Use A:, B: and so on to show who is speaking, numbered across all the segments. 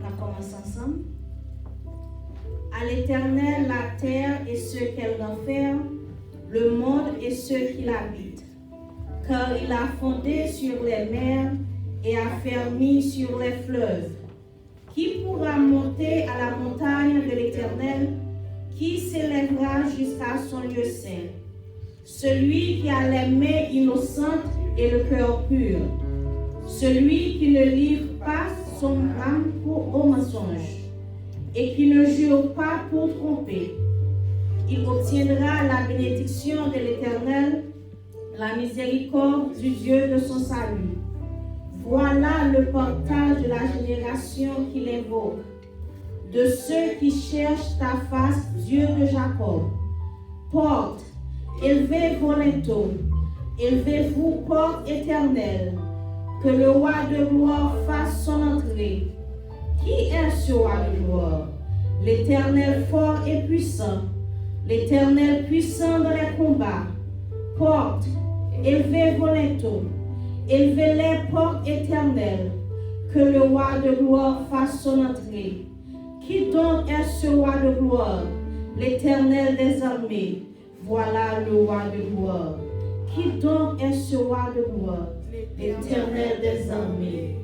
A: On commence ensemble. À l'Éternel la terre et ceux qu'elle renferme, le monde et ceux qui l'habitent. Car il a fondé sur les mers et a fermi sur les fleuves. Qui pourra monter à la montagne de l'Éternel? Qui s'élèvera jusqu'à son lieu saint? Celui qui a les mains innocentes et le cœur pur. Celui qui ne livre pas son âme au mensonge et qui ne jure pas pour tromper. Il obtiendra la bénédiction de l'Éternel, la miséricorde du Dieu de son salut. Voilà le partage de la génération qui l'invoque, de ceux qui cherchent ta face, Dieu de Jacob. Porte, élevez vos linteaux, élevez-vous, porte éternelle, que le roi de gloire fasse son entrée. Qui est ce roi de gloire? L'Éternel fort et puissant, l'Éternel puissant dans les combats. Porte, élevez vos linteaux, élevez les portes éternelles, que le roi de gloire fasse son entrée. Qui donc est ce roi de gloire? L'Éternel des armées, voilà le roi de gloire. Qui donc est ce roi de gloire? L'Éternel des armées,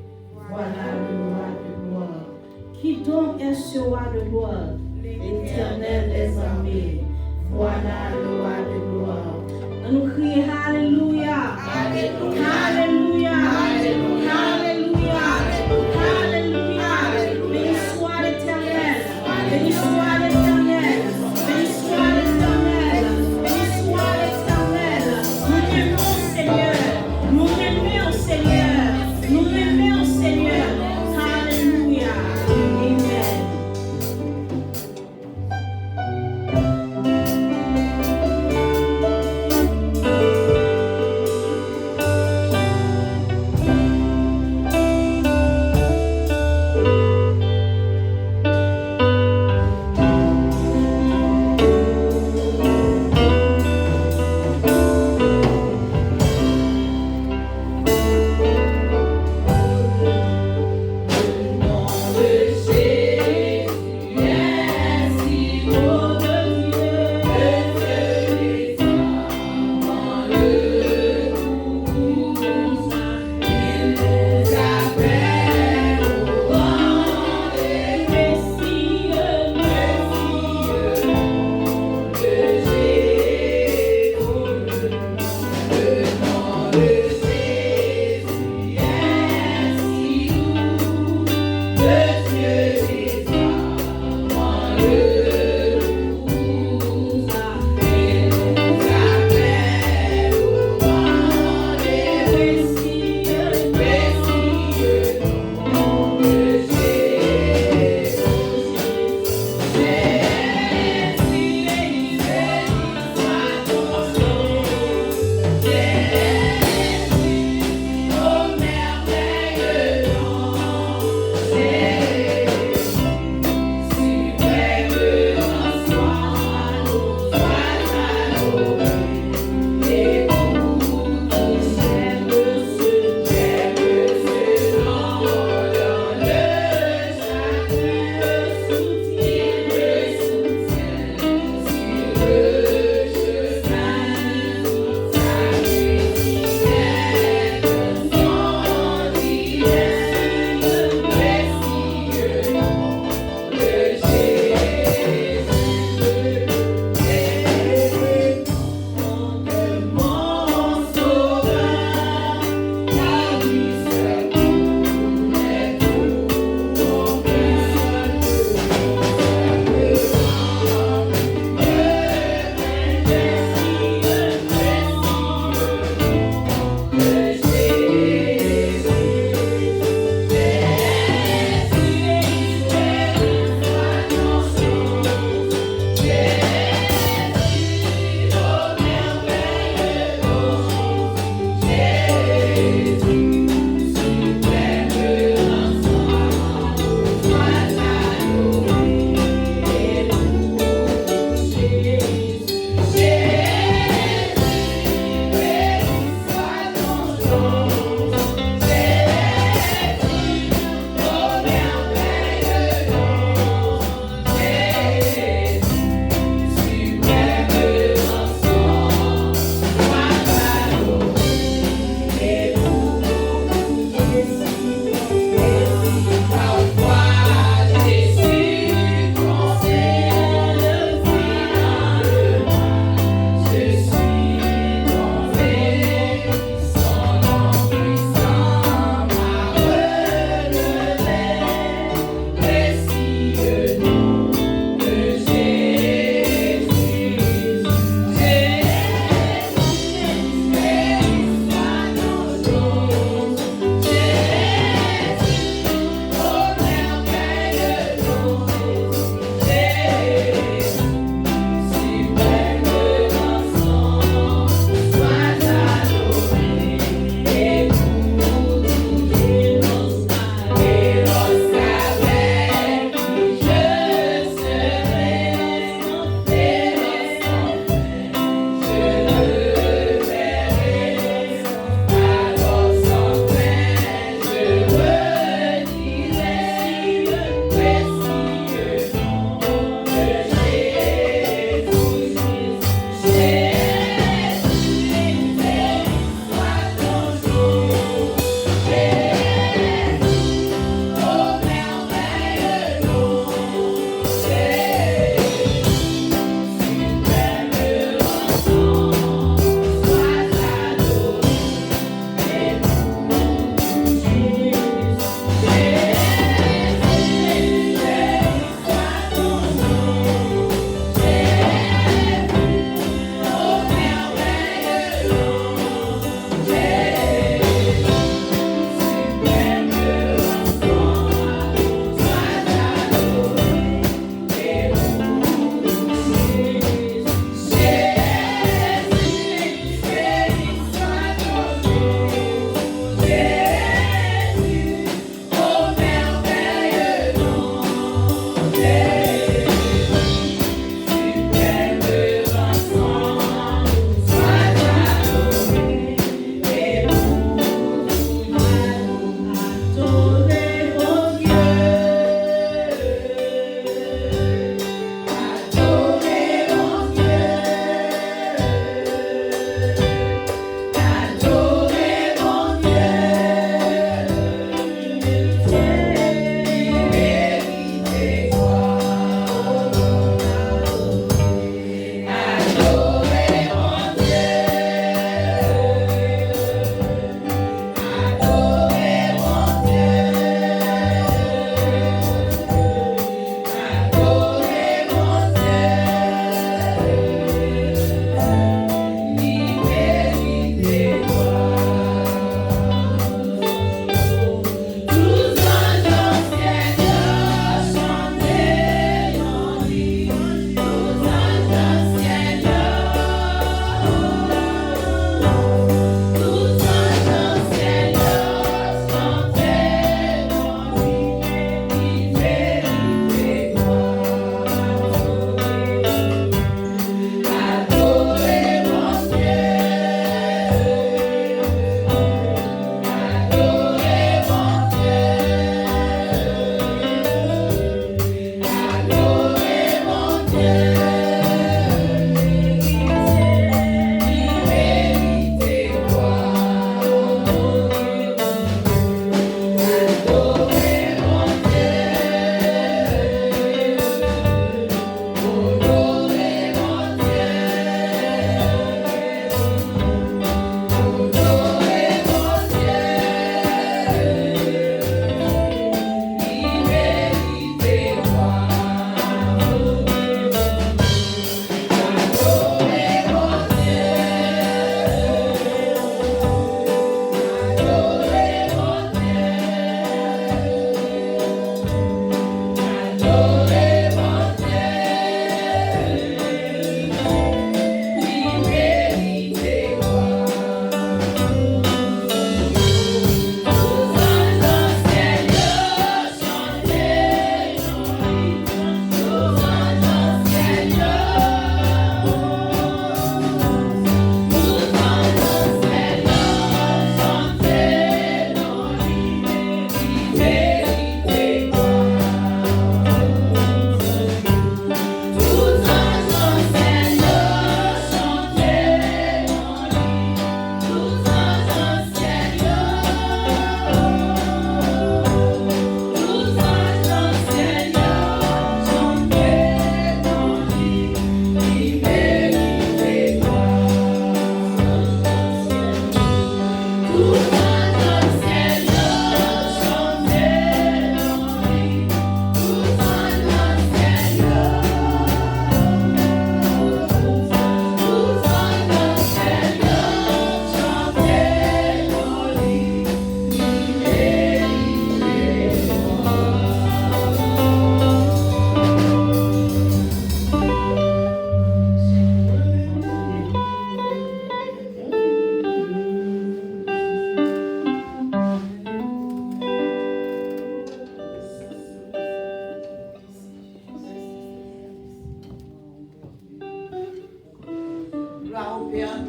A: voilà le roi de gloire. Qui donc est ce roi de gloire? L'Éternel des armées, voilà le roi de gloire. On nous crie Alléluia, Alléluia, Alléluia, Alléluia, Alléluia, Alléluia. Béni soit l'Éternel, béni soit l'Éternel, béni soit l'Éternel, béni soit l'Éternel. Nous aimons Seigneur, nous aimons Seigneur, nous aimons Seigneur. Alléluia, Amen.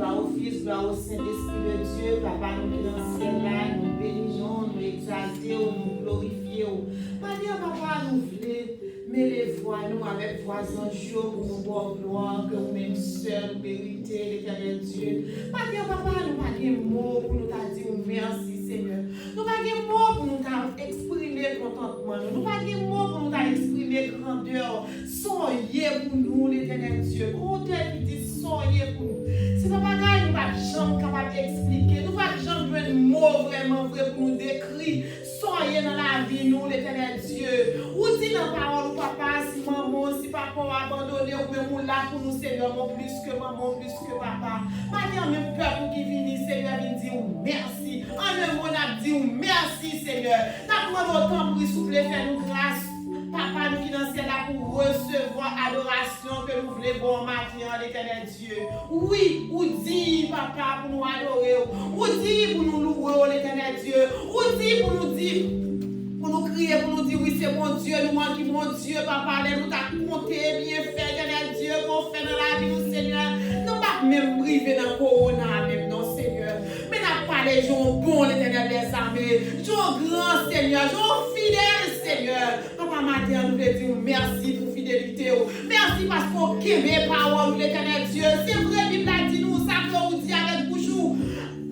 B: gloire au Fils, gloire au Saint-Esprit de Dieu. Papa, nous qui dans le ciel là, nous bénissons, nous exaltons, nous glorifions. Papa, nous voulons. Mais les voix, nous, avec voix anges, pour nous voir gloire, que nous-mêmes seuls, nous méritons l'éternel Dieu. Papa, nous pas de mots pour nous dire merci, Seigneur. Nous pas de mots pour nous exprimer contentement. Nous pas de mots pour nous exprimer grandeur. Soyez pour nous, l'éternel Dieu. Côté qui dit soyez pour nous. C'est pas pareil, nous pas jamais capable d'expliquer. Nous pas jamais jouer de mots vraiment vrai pour nous décrire. Soyez dans la vie, nous, l'éternel Dieu. Ou dit dans la parole, papa, si maman, si papa a abandonné, ou même là pour nous, Seigneur, plus que maman, plus que papa. Maintenant, même peuple qui vient, Seigneur, il dit merci. En un mot, on a dit merci, Seigneur. Nous demandons autant pour souffler, faire nous grâce. Papa, nous qui dans ciel là pour recevoir adoration que nous voulons bon matin, l'éternel Dieu. Oui, ou dit, papa, pour nous adorer. Ou dit pour nous louer, l'éternel Dieu. Ou dit pour nous dire, pour nous crier, pour nous dire, oui, c'est mon Dieu, nous manquons, mon Dieu, papa, nous t'as compté, bien fait, éternel Dieu, qu'on fait dans la vie, nous, Seigneur. Nous pas même priver dans le corona, même, non, Seigneur. Mais n'a pas les gens bons, l'éternel des armées. Gens grands, Seigneur, gens fidèles, Seigneur. Papa, matin, nous voulons dire merci pour fidélité. Merci parce qu'on kébé parole, l'éternel Dieu. C'est vrai, Bible a dit nous, ça que vous dit avec bouche.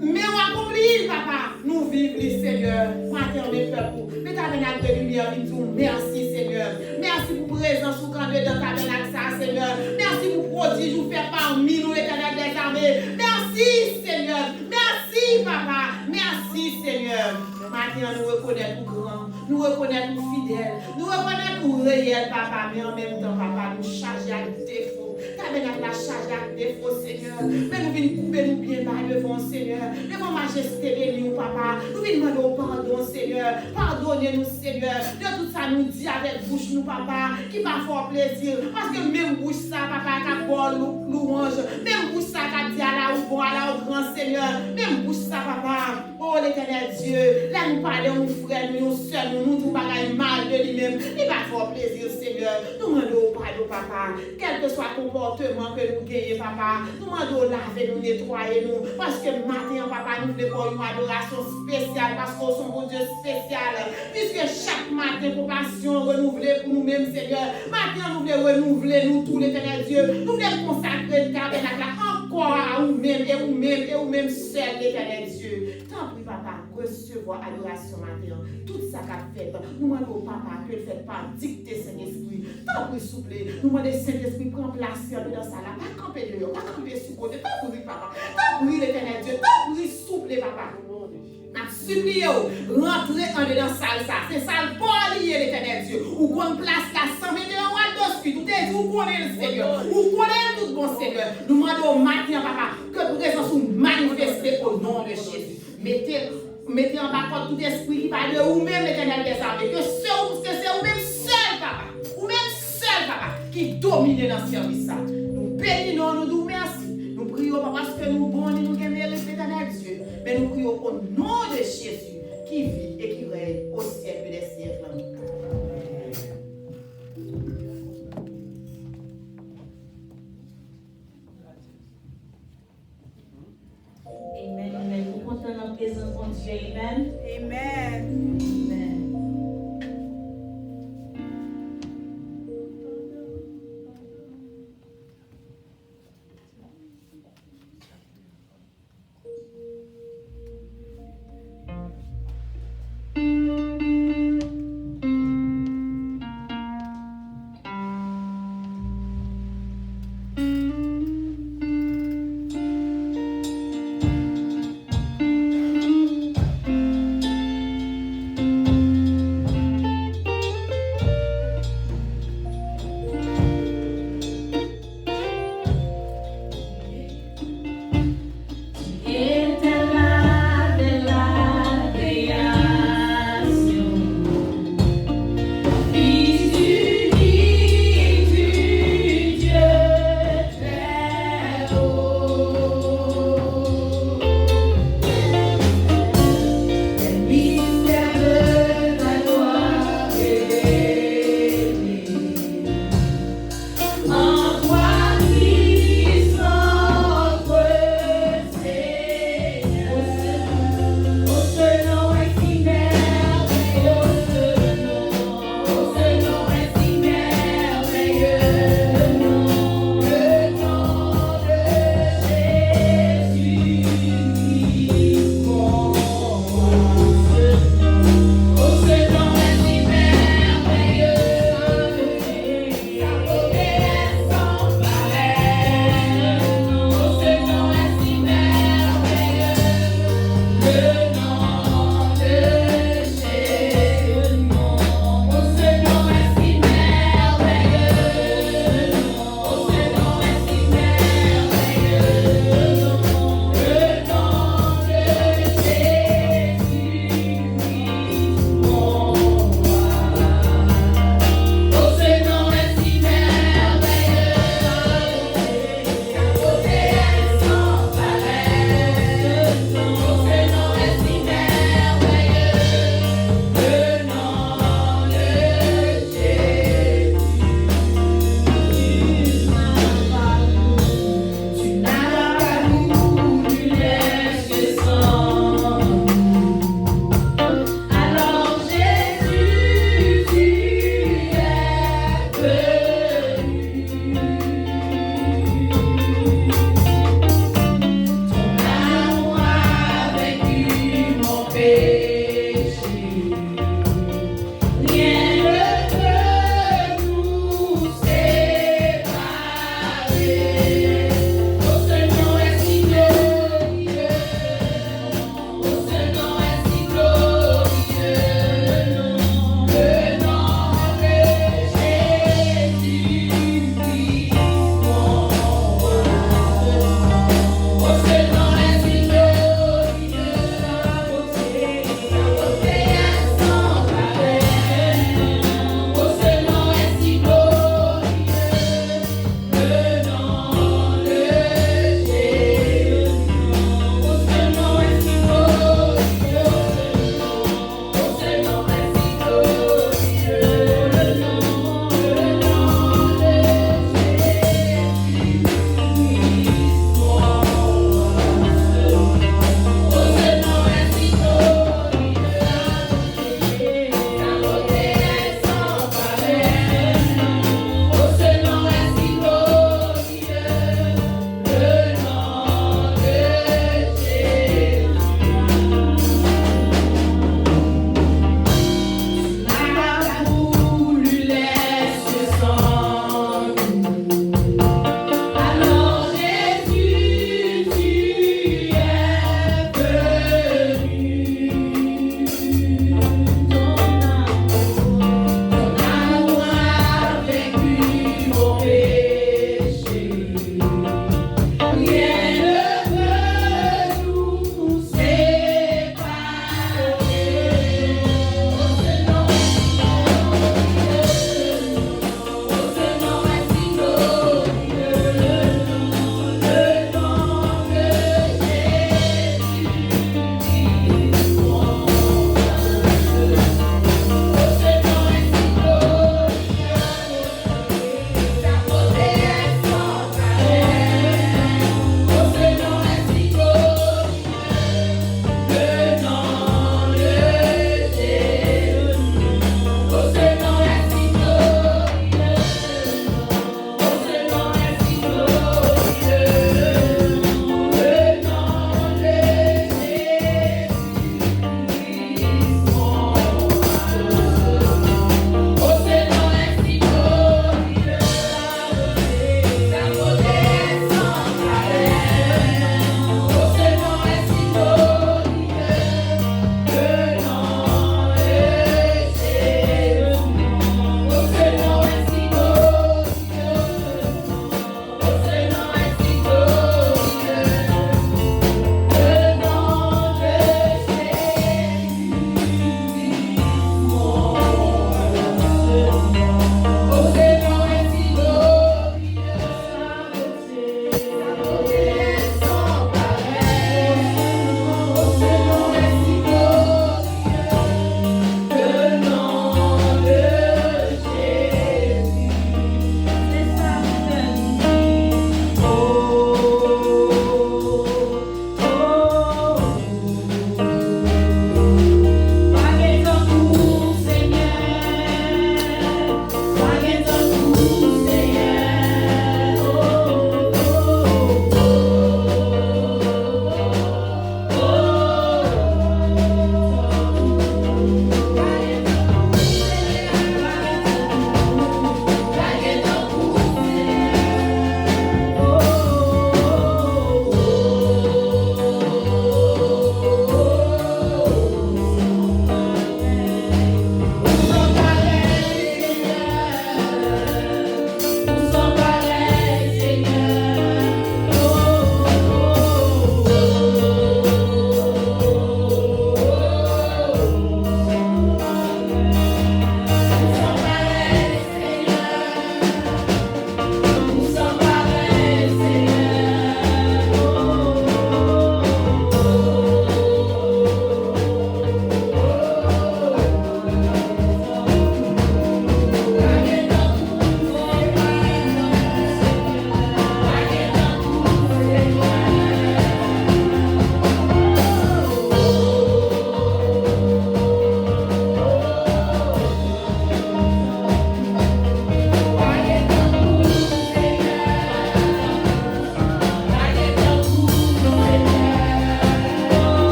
B: Mais on accomplit, papa. Nous vivons, Seigneur. Matin, on est peuple. Mais tabernacle de lumière, nous disons merci, Seigneur. Merci pour présence ou quand dans tabernacle, ça, Seigneur. Merci pour prodige ou faire parmi nous, l'éternel des armées. Merci, Seigneur. Merci, papa. Merci, Seigneur. Maintenant, nous reconnaissons pour grand, nous reconnaissons pour fidèle, nous reconnaissons pour réel, papa, mais en même temps, papa, nous charger à défaut. Tabernacle la charge à défaut, Seigneur. Mais nous venons couper nous bien bas devant, Seigneur. Devant majesté de nous, papa. Nous venons demander pardon, Seigneur. Pardonnez-nous, Seigneur. De tout ça, nous dit avec bouche, nous, papa, qui va faire plaisir. Parce que même bouche ça, papa, qui a bon louange. Même bouche ça, qui a dit à la ou bon, à la au grand, Seigneur. Même bouche ça, papa. Oh, l'éternel Dieu. Là, nous parlons, nous frères, nous seuls, nous tout bagaille mal de lui-même. Il va faire plaisir, Seigneur. Nous demandons pardon, papa. Quel que soit le comportement que nous gagnons, papa. Nous demandons laver, nous nettoyer, nous. Parce que matin, papa, nous voulons une adoration spéciale. Parce qu'on est un Dieu spécial. Puisque chaque matin, compassion renouvelée pour nous-mêmes, Seigneur. Matin, nous voulons renouveler, nous tous, l'éternel Dieu. Nous voulons consacrer le tabernacle encore à vous-même, et vous-même seul, l'éternel Dieu. Tant pis, papa, recevoir adoration matin. Tout ça qu'a fait. Nous demandons, papa, que le fait pas dicter Saint-Esprit. Tant pis, souple. Nous demandons, Saint-Esprit, prends place dans ça là. Pas camper dehors, pas camper sous côté. Tant pis, papa. Tant pis, l'éternel Dieu. Tant pis, souple, papa. N'a supplié, rentrer en dedans salle ça. C'est salle pas lié, l'éternel Dieu. Ou qu'on place là, 121 watts de suite. Tout est dit, ou qu'on est le Seigneur. Ou qu'on est tout bon Seigneur. Nous demandons matin, papa, que présence ou manifester au nom de Jésus. Mettez en bas tout esprit qui parle de vous-même, l'éternel des armées. Que c'est vous-même seul, papa. Vous-même seul, papa, qui domine dans ce service. Nous bénissons, nous disons merci. Nous prions pas parce que nous bons, nous mérites l'éternel Dieu. Mais nous prions au nom de Jésus qui vit et qui règne au siècle des siècles.
A: Amen, amen. Nous comptons dans la présence de Dieu. Amen.
C: Amen.
A: Amen.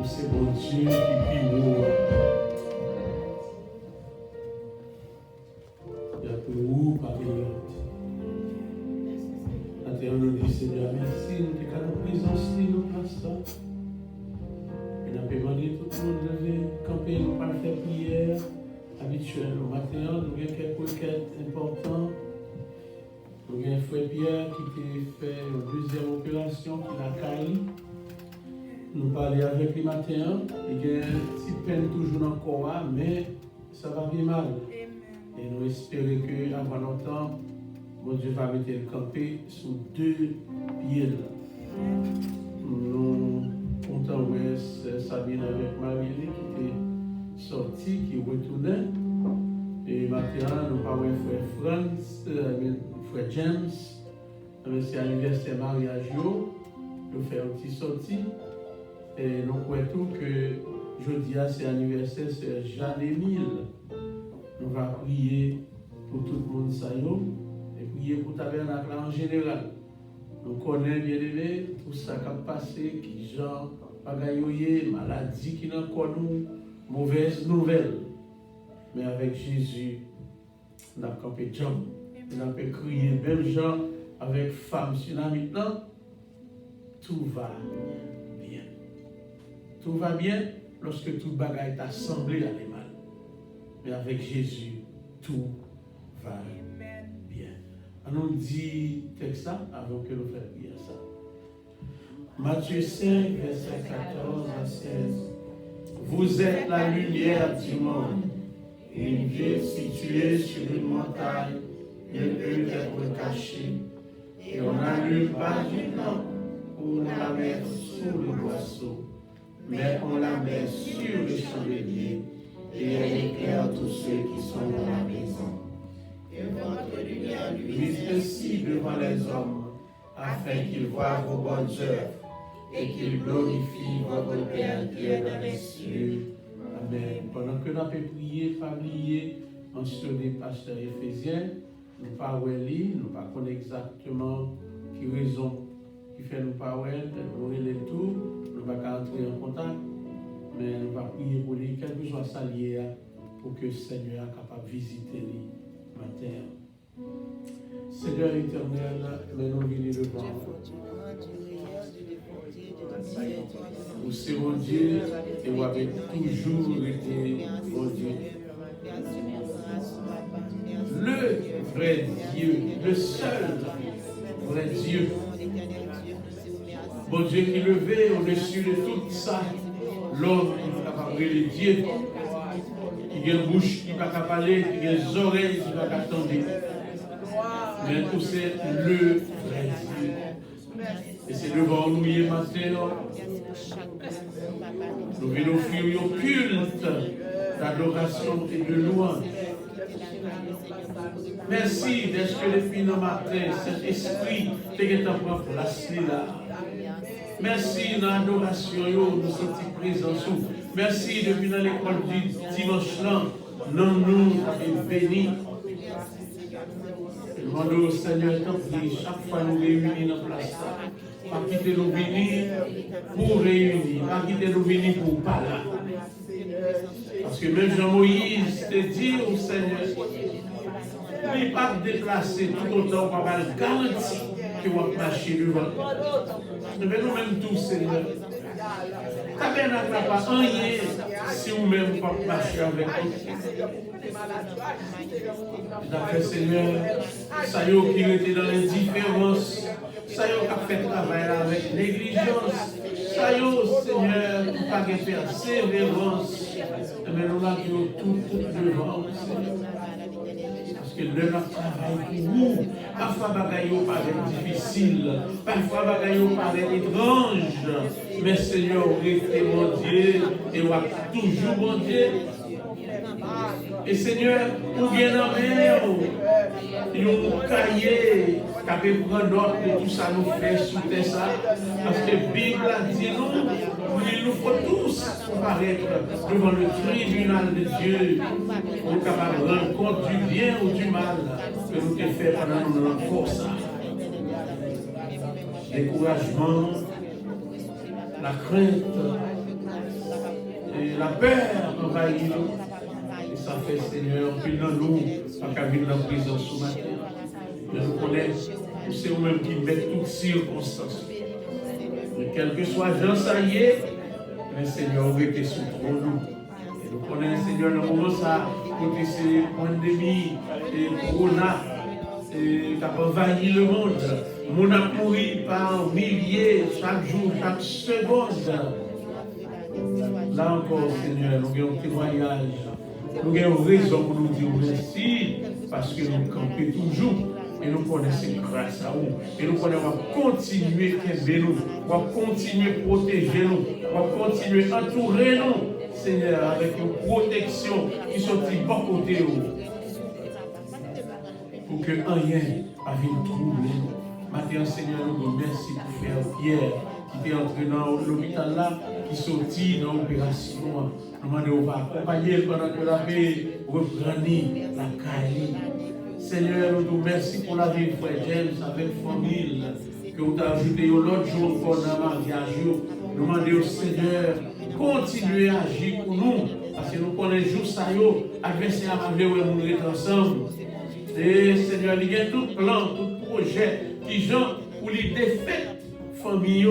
C: C'est bon Dieu qui vit haut. Il y a plus haut par les autres. Nous dit Seigneur, merci, nous sommes dans la présence de nos places. Et nous avons demandé tout le monde de lever, camper, nous pas faire prière habituelle. Au matin, nous avons quelques requêtes importantes. Nous avons un frère Pierre qui a fait une deuxième opération, qui l'a caillé. Nous parlons avec les matins, il y a une petite peine toujours dans le corps, mais ça va bien mal. Et nous espérons qu'avant longtemps, mon Dieu va mettre le camper sur 2 pieds. Nous comptons avec Sabine avec Marie qui était sortie, qui retournait. Et maintenant, nous parlons avec frère Franz, frère James, c'est l'anniversaire mariage, nous faisons une petite sortie. Et nous croyons tout que jeudi, c'est l'anniversaire, c'est Jeanne-Émile. Nous allons prier pour tout le monde, et prier pour le tabernacle en général. Nous connaissons bien aimé tout ça qui a passé, qui genre, bagayoye, maladie qui nous connaît, mauvaises nouvelles. Mais avec Jésus, nous avons campé de jambes. Nous avons crié, même gens avec femmes sur la maintenant, tout va bien. Tout va bien lorsque tout bagaille est assemblé à mal. Mais avec Jésus, tout va bien. On nous dit texte ça avant que nous fassions bien ça. Matthieu 5, verset 14 à 16. Vous êtes la lumière du monde. Une ville située sur une montagne ne peut être cachée. Et on n'allume pas une lampe pour la mettre sous le boisseau, mais on la met sur le chandelier et elle éclaire tous ceux qui sont dans la maison. Et votre lumière luise ainsi devant les hommes, afin qu'ils voient vos bonnes œuvres et qu'ils glorifient votre Père qui est dans les cieux. Amen. Pendant que nous avons prié, pas oublier, mentionner pasteur Éphésiens, nous parlons, nous ne pas connaître exactement qui raison qui fait nous parler, nous les tout, nous ne pas entrer en contact, mais nous va prier pour lui, quel que soit sa liée, pour que le Seigneur soit capable de visiter lui, ma terre. Seigneur éternel, mais nous venons devant vous. C'est mon Dieu et vous avez toujours été mon Dieu. Le vrai Dieu, le seul vrai Dieu. Bon Dieu qui levé au-dessus de tout ça, l'homme qui est capable de Dieu, qui a une bouche qui ne peut pas parler, qui a des oreilles qui ne peuvent pas attendre. Mais tout c'est le vrai Dieu. Et c'est devant nous hier matin, nous venons offrir un culte d'adoration et de louange. Merci d'être que depuis le matin, cet esprit est en place là. Merci dans l'adoration, nous sommes présents. Merci depuis dans l'école du dimanche là, nous sommes bénis. Demandons au Seigneur, chaque fois nous réunis dans la place, pas quitter nous bénis pour réunir, pas quitter nous bénis pour parler. Parce que même Jean-Moïse te dit au Seigneur, il n'est pas déplacé tout autant pour avoir la garantie que vous avez marché devant. Mais nous-mêmes tous, Seigneur, tabernacle n'a pas rien si vous-même pas marcher avec nous. D'après Seigneur, ça y est qui était dans l'indifférence, ça y est qui a fait travail avec négligence, ça y est, Seigneur, qui n'a pas fait persévérance, mais nous l'avons tout devant, Seigneur. Parce que le travail pour vous, parfois bagaille paraît difficile, parfois bagaille paraît étrange, mais Seigneur, vous restez mon Dieu et vous êtes toujours mon Dieu. Et Seigneur, vous bien en mer, nous cahier, qui peut prendre note de tout ça nous fait sous ça, parce que la Bible a dit nous, il nous faut tous paraître devant le tribunal de Dieu pour capable de rendre compte du bien ou du mal que nous avons fait pendant notre force. Découragement, la crainte, Et la peur envahit nous. Et ça fait, Seigneur, qu'il dans nous, pas qu'à vivre dans la prison ce matin. Mais nous connaissons, c'est nous-mêmes qui mettons toutes circonstances. Et quel que soit Jean, ça y est, mais Seigneur, vous êtes sur trop nous. Et nous connaissons, Seigneur, dans le moment ça, côté ces pandémies et corona, qui a envahi le monde. Le monde a mouru par milliers, chaque jour, chaque seconde. Là encore, Seigneur, nous avons un témoignage. Nous avons raison pour nous dire merci, parce que nous campons toujours. Et nous connaissons grâce à vous. Et nous connaissons continuer à aider nous. On va continuer à protéger nous. On va continuer à entourer nous, Seigneur, avec une protection qui sont de bon côté. Pour que rien ne vienne troubler nous. Maintenant, Seigneur, nous vous remercions pour faire Pierre qui était entré dans l'hôpital là, qui sortit dans l'opération. Nous demandons de accompagner pendant que la paix reprenne la caille. Seigneur, nous vous remercions pour la vie de frère James avec famille, que vous avez ajouté l'autre jour pour le mariage. Nous demandons au Seigneur, continuez à agir pour nous, parce que nous connaissons jour ça, l'adversaire a voulu nous être ensemble. Et Seigneur, il y a tout plan, tout projet qui genre pour les défaites famille.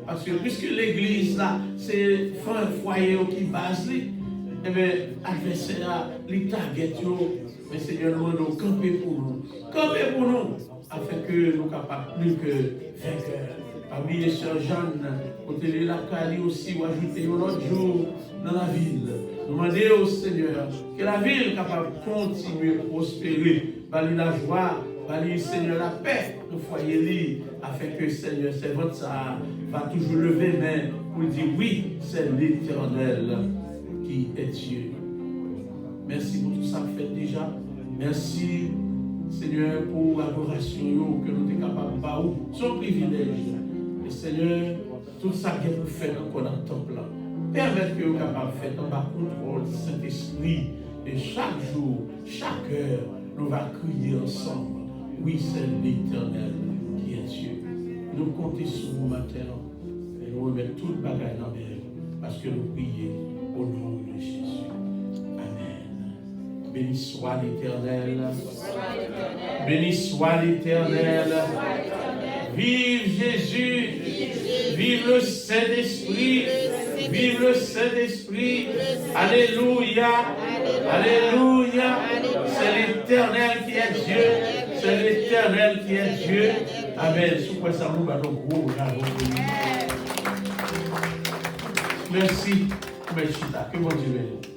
C: Parce que puisque l'église là, c'est un foyer qui base, eh bien, l'adversaire, les targets, mais Seigneur, nous demandons camper pour nous. Camper pour nous, afin que nous soyons capables plus que vainqueurs. Parmi les sœurs Jeanne, côté la Cali aussi, ou ajouter un autre jour dans la ville. Nous demandons au Seigneur que la ville soit capable de continuer à prospérer, bali la joie, bali Seigneur la paix, nos foyers, afin que Seigneur, c'est votre ça, va toujours lever main pour dire oui, c'est l'Éternel qui est Dieu. Merci pour tout ça que fait déjà. Merci, Seigneur, pour l'adoration que nous sommes capables de faire. Son privilège. Et Seigneur, tout ça que vous faites encore dans le temple. Permettez que vous soyez capables de faire en bas contrôle du Saint-Esprit. Et chaque jour, chaque heure, nous allons crier ensemble. Oui, c'est l'Éternel qui est Dieu. Nous comptons sur vous maintenant. Et nous remettons tout le bagage dans l'air. Parce que nous prions au nom de Jésus. Béni soit l'Éternel. Béni soit l'Éternel. Vive Jésus. Vive le Saint-Esprit. Vive le Saint-Esprit. Alléluia. Alléluia. C'est l'Éternel qui est Dieu. C'est l'Éternel qui est Dieu. Amen. Sous quoi ça nous va donc gros. Merci. Merci. Que mon Dieu bénisse.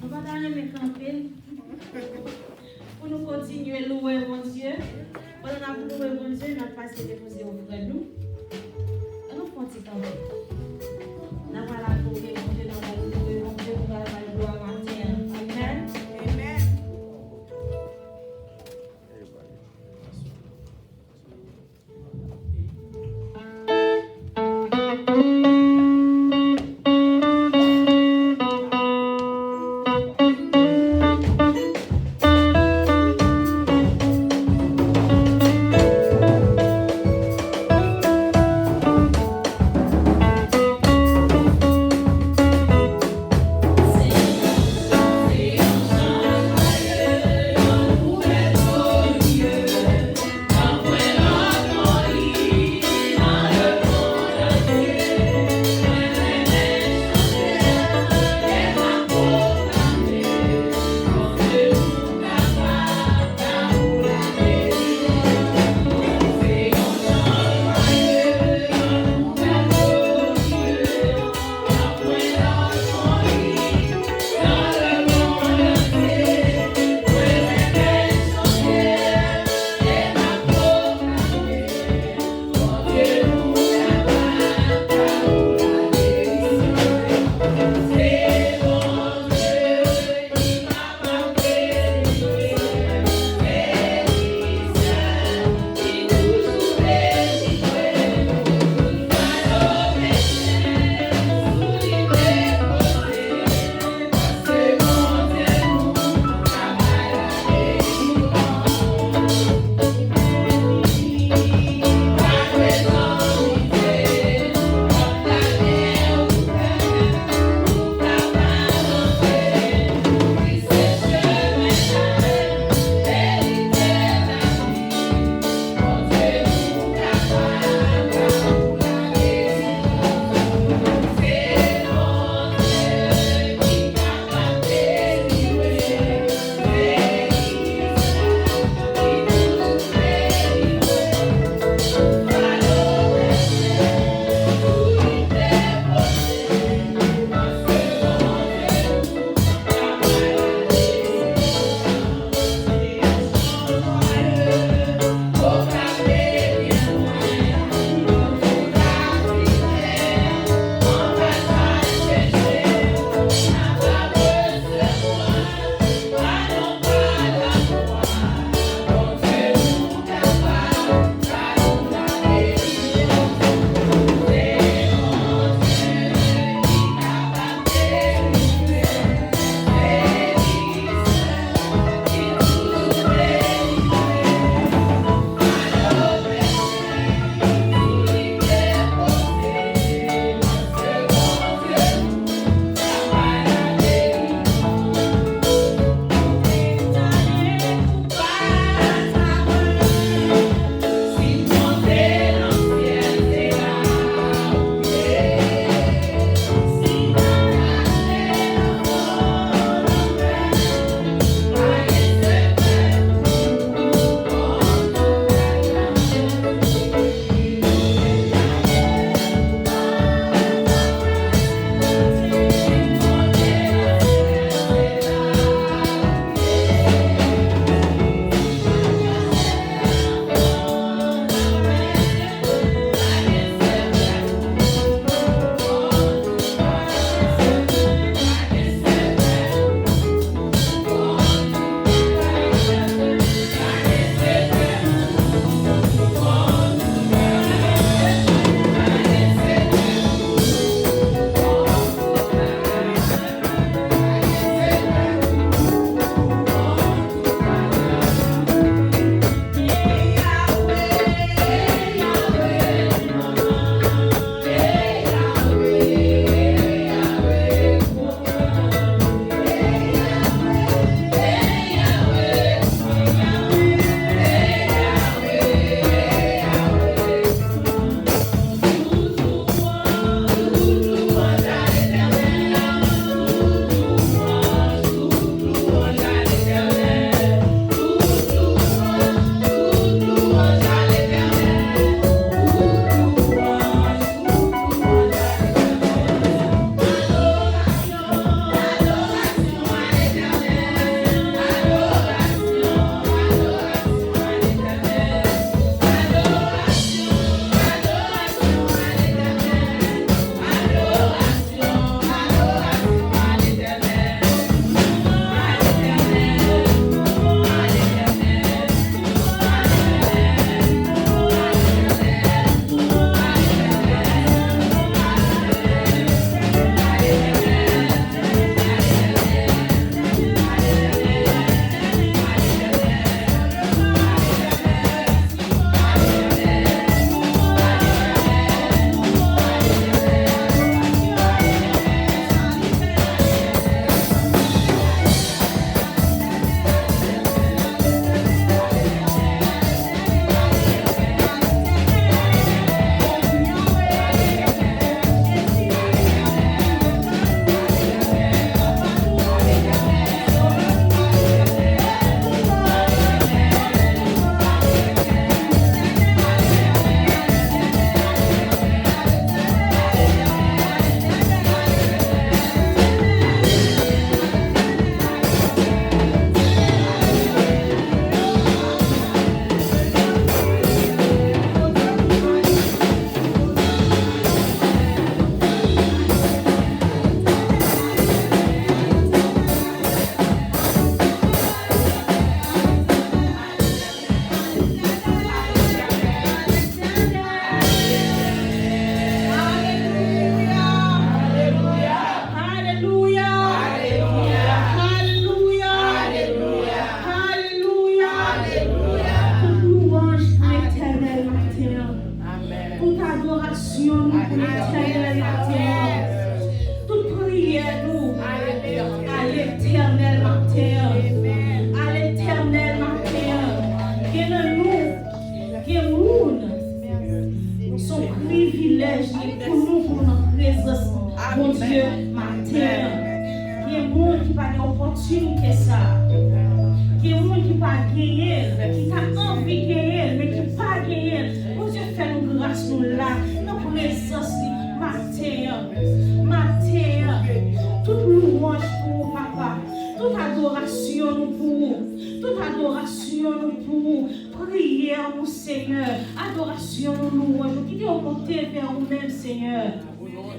A: Nous allons camper pour nous continuer à louer mon Dieu. Pendant que nous louons mon Dieu, nous allons passer déposer au frère nous. Nous continuons camper. Nous allons louer mon Dieu, nous allons louer mon Dieu, nous allons louer mon Dieu. Amen. Amen. adoration nous pour l'éternel matin. Toute prière nous à l'éternel matin. À l'éternel matin. Que nous, que nous, son privilège pour nous, pour notre présence, mon Dieu, matin. Il y a des gens qui n'ont pas d'opportunité ça. Il y a des gens qui n'ont pas gagné, qui ont envie de gagner, mais qui n'ont pas gagné. Mon Dieu, fais-nous grâce nous là, notre présence matin. Matin, toute louange pour papa, toute adoration nous pour, toute adoration nous pour, prière nous Seigneur, adoration nous louange, qui doit monter vers nous-mêmes Seigneur.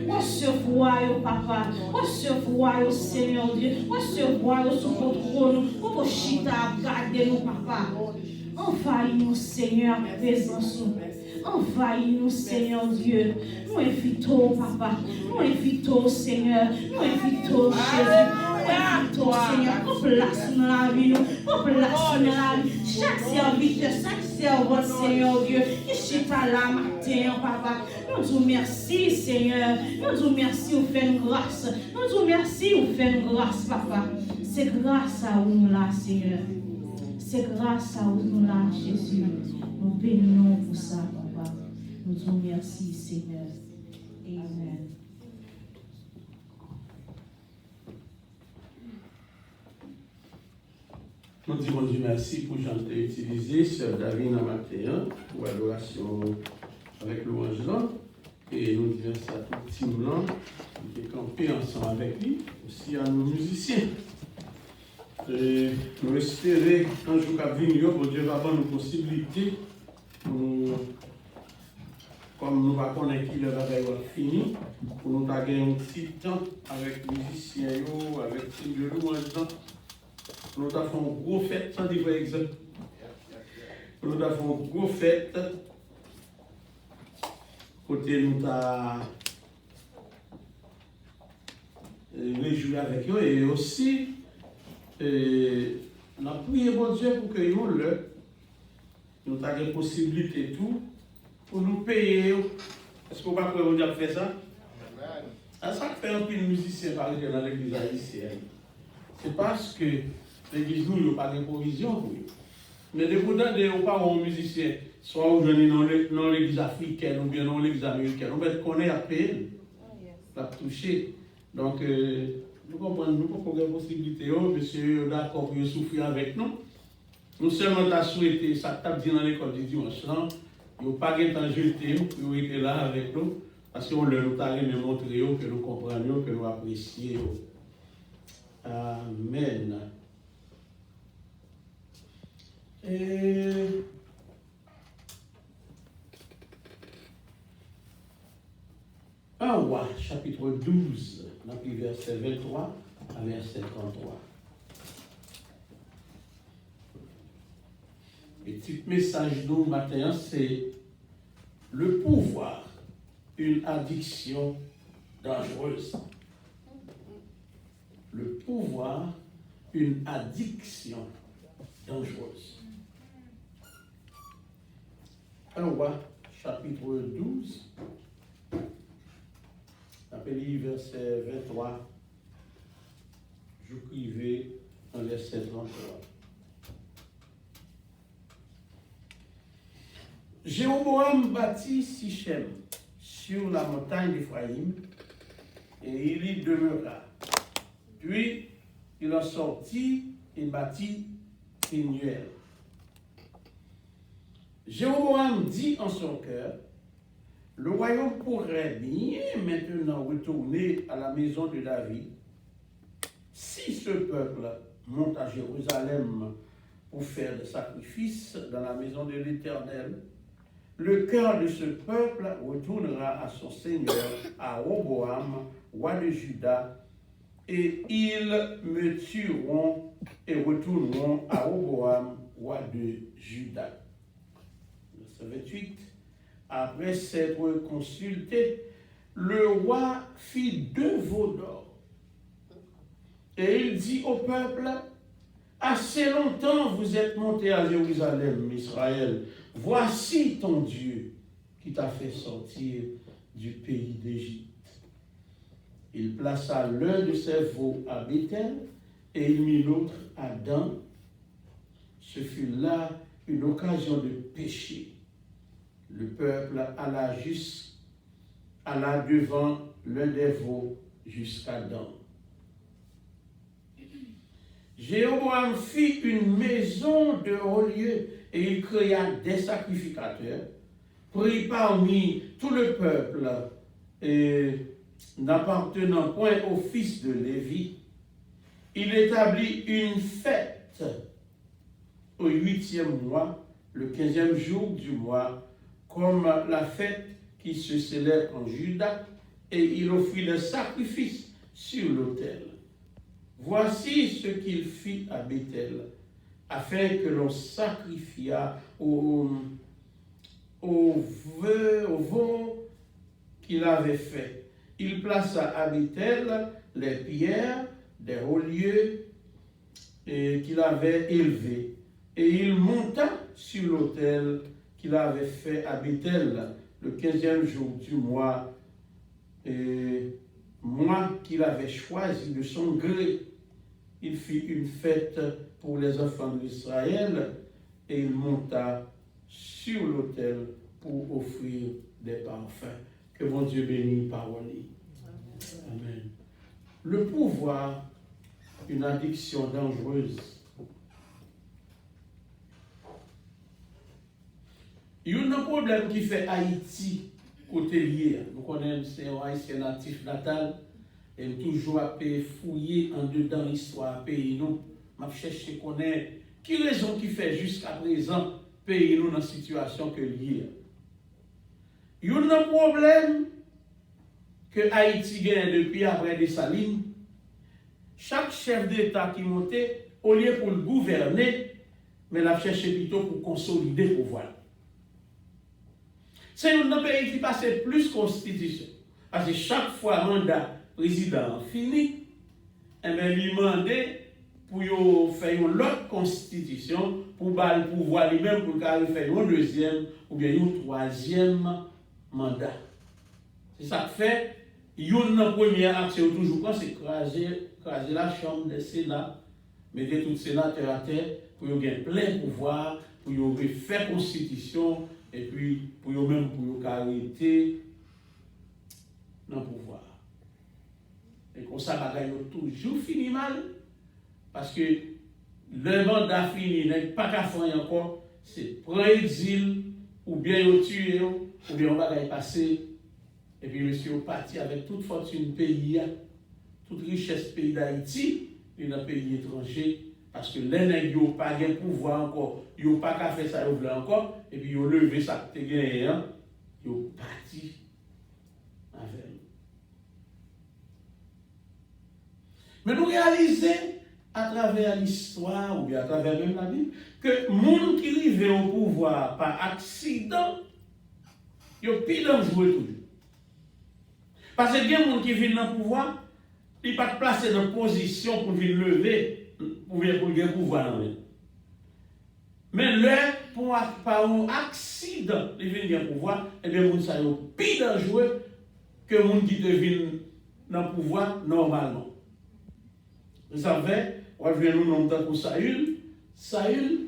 A: Recevoir, papa, recevoir, Seigneur Dieu, recevoir sous votre trône, pour chita garder nous, papa. Envahis-nous, Seigneur, présence nous. Envahis-nous, Seigneur Dieu. Nous invitons, papa. Nous invitons, Seigneur. Nous invitons, Jésus. Nous invitons, Seigneur. Nous place dans la vie, nous. Nous place dans la vie. Chaque serviteur, chaque servante, Seigneur Dieu, qui chita là matin, papa. Nous disons merci, Seigneur. Nous disons merci, vous faites une grâce. Nous disons merci, vous faites une grâce, papa. C'est grâce à vous là, Seigneur. C'est grâce à vous là, Jésus. Nous bénissons pour ça, papa. Nous disons merci, Seigneur. Amen.
C: Nous disons Dieu merci pour Jean t'a utilisé, Sœur David dans matin, pour l'adoration avec louange là. Et nous disons ça à tout petit blanc, qui est campé ensemble avec lui, aussi à nos musiciens. Et nous espérons qu'un jour qu'à venir, pour Dieu va avoir une possibilité, comme nous va connaître qui le travail va fini, pour nous gagner un petit temps avec les musiciens, avec le louange. Nous avons fait une grosse fête, sans dire par exemple. Nous avons fait une grosse fête. Côté nous avons réjoui avec eux et aussi nous avons prié bon Dieu pour que nous avons des possibilités tout pour nous payer. Est-ce qu'on va pouvoir faire ça? Ça fait un peu de musicien par exemple dans l'église haïtienne. C'est parce que l'église nous n'a pas de provision pour eux. Mais dépendant de pas un musicien, soit vous venez dans l'église africaine ou bien dans l'église américaine, on connaît à peine la toucher. Donc, nous comprenons, nous avons des possibilités, monsieur d'accord pour souffrir avec nous. Nous seulement avons souhaité, ça tape dit dans l'école du dimanche, il n'y a pas de temps de jeter, pour être là avec nous, parce qu'on leur a montré que nous comprenions, que nous apprécions. Amen. Et un roi, chapitre 12, depuis verset 23 à verset 33. Le petit message de matin, c'est le pouvoir, une addiction dangereuse. Le pouvoir, une addiction dangereuse. 1 roi, chapitre 12, appelé verset 23, je privais un verset 33. Jéroboam bâtit Sichem sur la montagne d'Éphraïm et il y demeura. Puis il en sortit et bâtit Peniel. Jéroboam dit en son cœur, le royaume pourrait bien maintenant retourner à la maison de David si ce peuple monte à Jérusalem pour faire des sacrifices dans la maison de l'Éternel. Le cœur de ce peuple retournera à son seigneur, à Roboam, roi de Juda, et ils me tueront et retourneront à Roboam, roi de Juda. Verset 28. Après s'être consulté, le roi fit 2 veaux d'or. Et il dit au peuple, assez longtemps vous êtes montés à Jérusalem, Israël. Voici ton Dieu qui t'a fait sortir du pays d'Égypte. Il plaça l'un de ses veaux à Béthel et il mit l'autre à Dan. Ce fut là une occasion de péché. Le peuple alla devant l'un des veaux jusqu'à Dan. Jéroboam fit une maison de haut lieu et il créa des sacrificateurs, pris parmi tout le peuple et n'appartenant point au fils de Lévi. Il établit une fête au 8e mois, le 15e jour du mois, comme la fête qui se célèbre en Juda, et il offrit le sacrifice sur l'autel. Voici ce qu'il fit à Béthel, afin que l'on sacrifiât au veau qu'il avait fait. Il plaça à Béthel les pierres des hauts lieux qu'il avait élevés, et il monta sur l'autel qu'il avait fait à Béthel le 15e jour du mois, mois qu'il avait choisi de son gré. Il fit une fête pour les enfants d'Israël et il monta sur l'autel pour offrir des parfums. Que mon Dieu bénisse parole. Amen. Le pouvoir, une addiction dangereuse. Il y a un problème qui fait Haïti côté lié. Nous connaissons, c'est un haïtien natif natal. Et toujours à fouiller en dedans l'histoire pays nous. Je cherche à connaître qui raison qui fait jusqu'à présent pays nous dans la situation que lié. Il y a un problème que Haïti gagne depuis après Dessalines. Chaque chef d'État qui montait, au lieu pour le gouverner, mais la cherche plutôt pour consolider le pouvoir. C'est un pays qui passe plus constitution. Parce que chaque fois mandat président fini, et bien lui demander pour faire une autre constitution, pour le pouvoir lui-même, pour faire un deuxième ou bien un troisième mandat. C'est ça que fait, une première action toujours quand c'est craser la chambre des Sénats, mettre tout sénateur à terre, pour gagner plein pouvoir, pour faire constitution, et puis pour même pour arrêter dans le pouvoir. Et comme ça, bagaille toujours fini mal, parce que le mandat fini, n'est pas qu'à faire encore, c'est pré-exil, ou bien au tuer, ou bien on va passer, et puis monsieur est parti avec toute fortune pays, toute richesse pays d'Haïti, et dans le pays étranger, parce que les nègres n'ont pas de pouvoir encore, ils n'ont pas qu'à faire ça, ils veulent encore, et puis ils ont levé ça que tu as gagné, ils ont parti avec nous. Mais nous réalisons à travers l'histoire, ou bien à travers même la Bible, que les gens qui arrivent au pouvoir par accident, ils ont plus dangereux toujours. Parce que il y a des gens qui viennent dans le pouvoir, ils ne sont pas placés dans une position pour venir lever, pour gagner le pouvoir. Mais là, par un accident, ils viennent gagner le pouvoir, et bien, les gens sont plus dangereux que les gens qui viennent dans le pouvoir normalement. Vous savez, on va venir nous nommer pour Saül. Saül,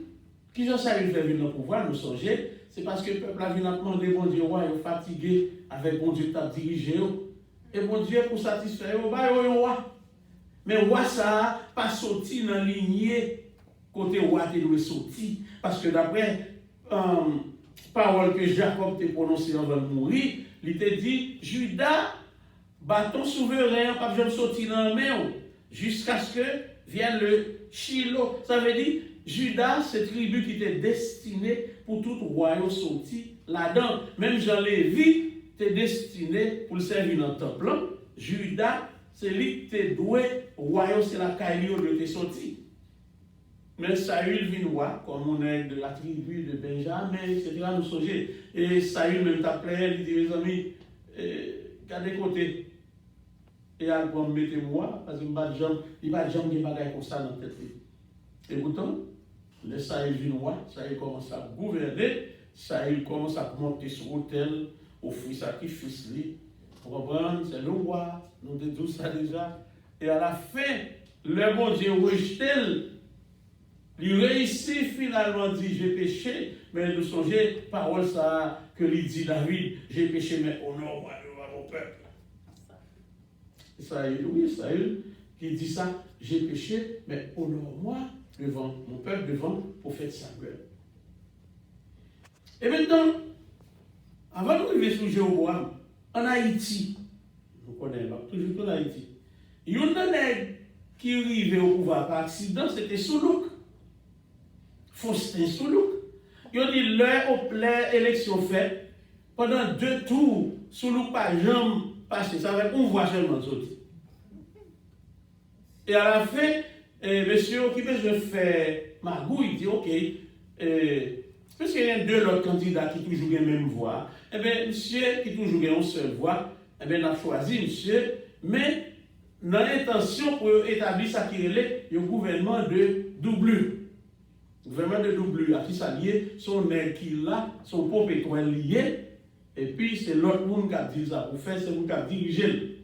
C: qui est Saül fait venir dans le pouvoir, nous songeons, c'est parce que le peuple a demandé bon Dieu, roi, il est fatigué avec bon Dieu qui a dirigé. Et bon Dieu, pour satisfaire, il va y roi. Mais roi, ça n'a pas sorti dans la lignée côté roi qui doit sortir. Parce que d'après parole que Jacob t'a prononcée avant de mourir, il t'a dit Judas, bâton souverain, pas besoin de sortir dans la main. Jusqu'à ce que vienne le Shiloh. Ça veut dire, Judas, cette tribu qui était destinée pour tout royaume sorti là-dedans. Même Jean-Lévi était destiné pour le servir dans le temple. Judas, c'est lui qui était doué, royaume, c'est la caillou de te sorti. Mais Saül vient voir, comme on est de la tribu de Benjamin, etc. Nous songeons. Et Saül même t'appelait, il dit, mes amis, regardez côté. Et à quoi mettez-moi, parce qu'il n'y a pas de gens qui bagaille comme ça dans la tête. Et pourtant, le Saül vient voir, Saül commence à gouverner, Saül commence à monter sur l'autel, offrir sacrifice. Vous comprenez? C'est le roi, nous avons tout ça déjà. Et à la fin, le bon Dieu rejette, il réussit finalement, dit j'ai péché, mais nous songez, parole ça, que lui dit David, j'ai péché, mais honore-moi devant mon peuple. Israël, oui, Israël, qui dit ça, j'ai péché, mais honore-moi devant mon peuple, devant le prophète Samuel. Et maintenant, avant de arriver sur Jéroboam, en Haïti, vous connaissez, toujours en Haïti, il y a un nègre qui arrivait au pouvoir par accident, c'était Soulouk. Faustin Soulouk. Il a dit, l'élection faite, pendant 2 tours, Soulouk pas jamais passé, ça va être une voix seulement sorti. Et à la fin, monsieur qui besoin de faire magouille, il dit, ok, parce qu'il y a 2 autres candidats qui toujours la même voix, eh bien, monsieur qui toujours une seule voix, eh bien, on a choisi monsieur, mais dans l'intention pour établir ça qui est le gouvernement de doublure. Le gouvernement de doublure, à qui ça lié, son nègre qui là, son propre étoile lié, et puis c'est l'autre monde qui a dit ça pour faire, c'est vous qui a dirigé.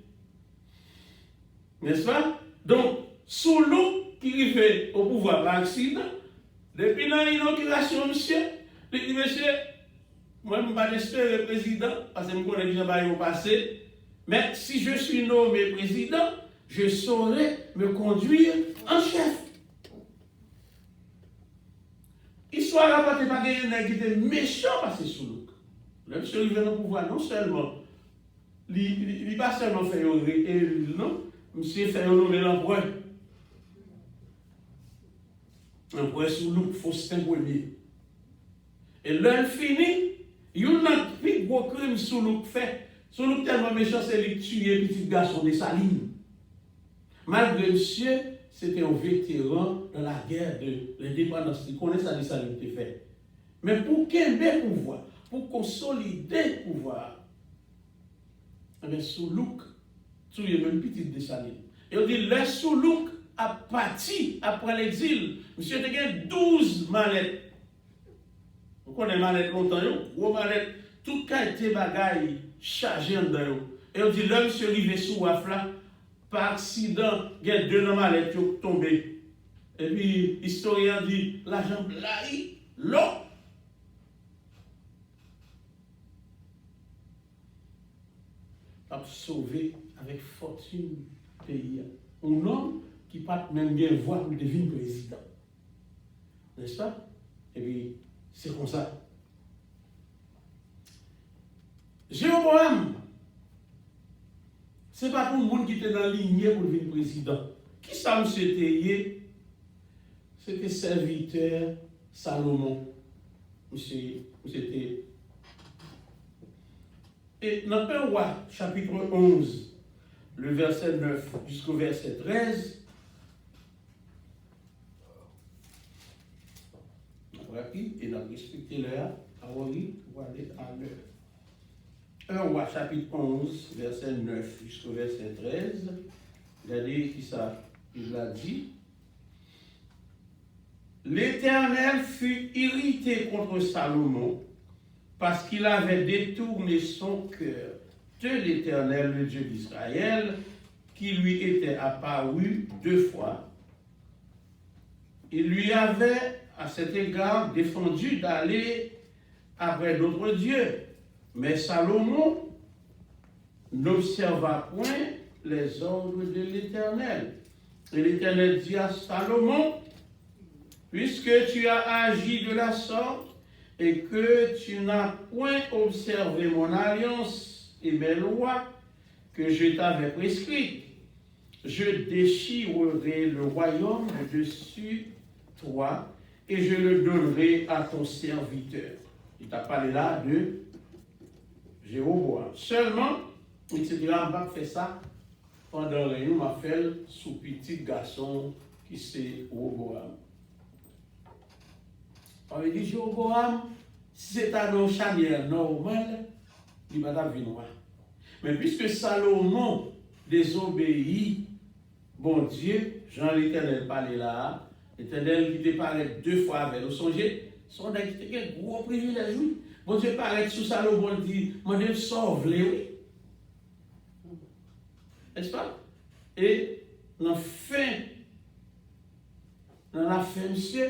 C: N'est-ce pas? Donc, sous l'eau qui arrive au pouvoir par accident, depuis l'inauguration, monsieur, il dit, monsieur, moi, je ne vais pas espérer président, parce que je connais déjà pas au passé, mais si je suis nommé président, je saurai me conduire en chef. Histoire rapportée par quelqu'un qui était méchant parce que sous l'eau. Le monsieur arrivé au pouvoir, non seulement, il n'a pas seulement fait élu, non, monsieur fait nommer l'empereur. L'empereur sous l'eau, Faustin Ier. Et l'heure finie, il y a un plus gros crime sous l'eau fait. Sous l'eau tellement méchant, c'est lui tuer petit garçon de Saline. Malgré monsieur, c'était un vétéran dans la guerre de l'indépendance. Il connaît ça, ça lui était fait. Mais pour qu'il ait pouvoir, pour consolider le pouvoir, eh Soulouk, tuer même petit de Saline. Et on dit, le Soulouk a parti après l'exil. Monsieur a gagné 12 mallettes. Vous connaissez mallettes longtemps, gros mallettes, tout qualité bagaille chargé en dedans. Et on dit, là, monsieur arrivé sous Wafla, par accident, il y a 2 mallettes qui sont tombées. Et puis, l'historien dit, la jambe là, l'eau. A sauvé avec fortune pays. Un homme qui pas même bien voir pour devenir président. N'est-ce pas? Et puis, c'est comme ça. Jéroboam, ce n'est pas pour le monde qui était dans la lignée pour devenir président. Qui ça, monsieur Théier? C'était serviteur Salomon. Monsieur Théier. Et dans 1 Roi, chapitre 11, le verset 9 jusqu'au verset 13, et nous respectons l'heure, pour aller à l'heure. 1 Roi, chapitre 11, verset 9 jusqu'au verset 13, regardez qui ça, il a dit. L'Éternel fut irrité contre Salomon parce qu'il avait détourné son cœur de l'Éternel, le Dieu d'Israël, qui lui était apparu 2 fois. Il lui avait, à cet égard, défendu d'aller après d'autres dieux. Mais Salomon n'observa point les ordres de l'Éternel. Et l'Éternel dit à Salomon, puisque tu as agi de la sorte, et que tu n'as point observé mon alliance et mes lois que je t'avais prescrites, je déchirerai le royaume de dessus toi et je le donnerai à ton serviteur. Il t'a parlé là de Jéroboam. Seulement, etc., on va faire ça pendant les jours, on va faire sous petit garçon qui c'est Jéroboam. On va dire Jéroboam, si c'est un charnière normal, il va pas venir. Mais puisque Salomon désobéit, bon Dieu, Jean l'Éternel parlait là, l'Éternel qui te parlait 2 fois avec le songé, son un gros privilège, oui. Bon Dieu paraît sous Salomon dit, mon Dieu sauve-les, oui. N'est-ce pas? Et dans la fin, monsieur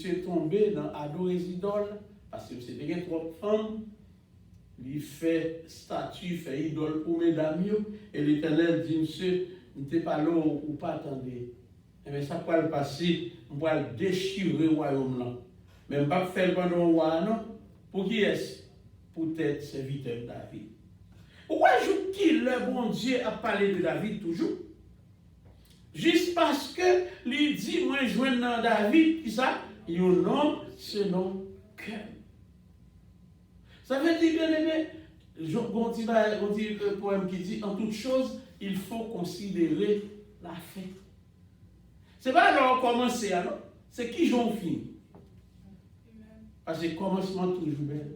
C: est tombé dans adorer les idoles, parce que c'était bien trop femmes, il fait statue, il fait idole pour mesdames, et l'Éternel dit, monsieur, n'était pas là ou pas attendez. Et bien ça va le passer, on va le déchirer le royaume là. Même pas faire pendant le roi, non? Pour qui est-ce? Pour être serviteur de David. Pourquoi ajoute-t-il le bon Dieu à parler de David toujours? Juste parce que lui dit, moi je joins dans David, qui ça? Il nomme ce nom cœur. Ça veut dire, bien aimé, on dit un poème qui dit, en toute chose, il faut considérer la fin. Ce n'est pas alors commencer, alors, c'est qui j'en finis. Parce que commencement toujours belle,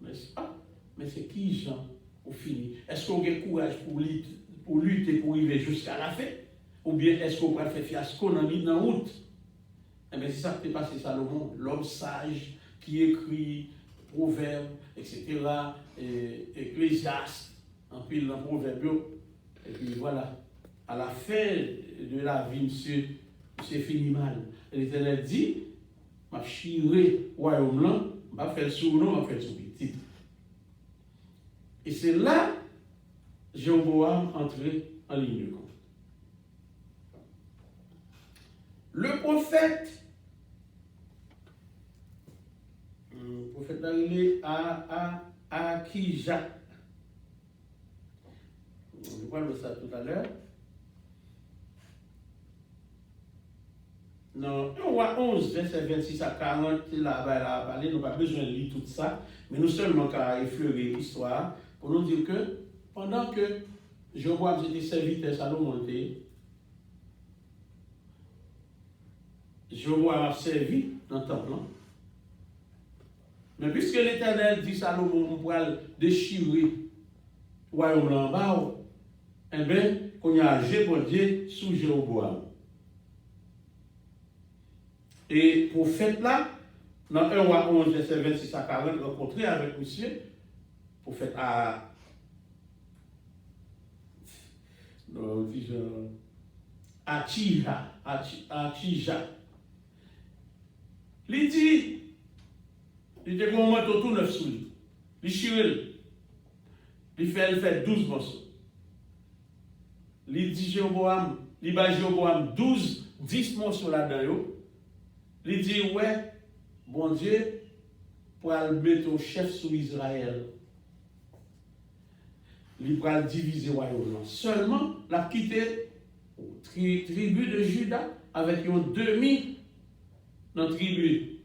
C: n'est-ce pas? Mais c'est qui j'en au fini. Est-ce qu'on a le courage pour lutter, pour arriver jusqu'à la fin? Ou bien est-ce qu'on va faire fiasco dans la route? Eh bien, c'est ça qui est passé Salomon, l'homme sage qui écrit Proverbes, etc., Ecclésiaste, en pile dans Proverbes. Et puis voilà, à la fin de la vie, monsieur finit mal. L'Éternel dit, m'a chiré royaume là, m'a fait le surnom, m'a fait le sous-petit. Et c'est là Jéroboam entré en ligne de compte. Le prophète arrivé à Akija. Je parle de ça tout à l'heure. Dans 1 roi 11, verset 26 à 40, là, nous n'avons pas besoin de lire tout ça, mais nous seulement qu'à effleurer l'histoire pour nous dire que pendant que Jéroboam était serviteur Salomon, Jéroboam a servi dans le temple. Mais puisque l'Éternel dit Salomon, on pourra déchirer le royaume en bas, eh bien, qu'on y a Dieu sous Jéroboam. Et prophète là, dans 1 roi 11, verset 26 à 40, rencontré avec monsieur, prophète à. Non, Akija. Il dit, il était comme un manteau tout neuf sous lui. Il chirel. Il fait 12 morceaux. Il dit Jéroboam, il bat Jéroboam 10 morceaux là-dedans. Il dit, ouais, bon Dieu, pour le mettre au chef sous Israël. Il va diviser le royaume. Seulement, il a quitté la tribu de Juda avec un demi dans la tribu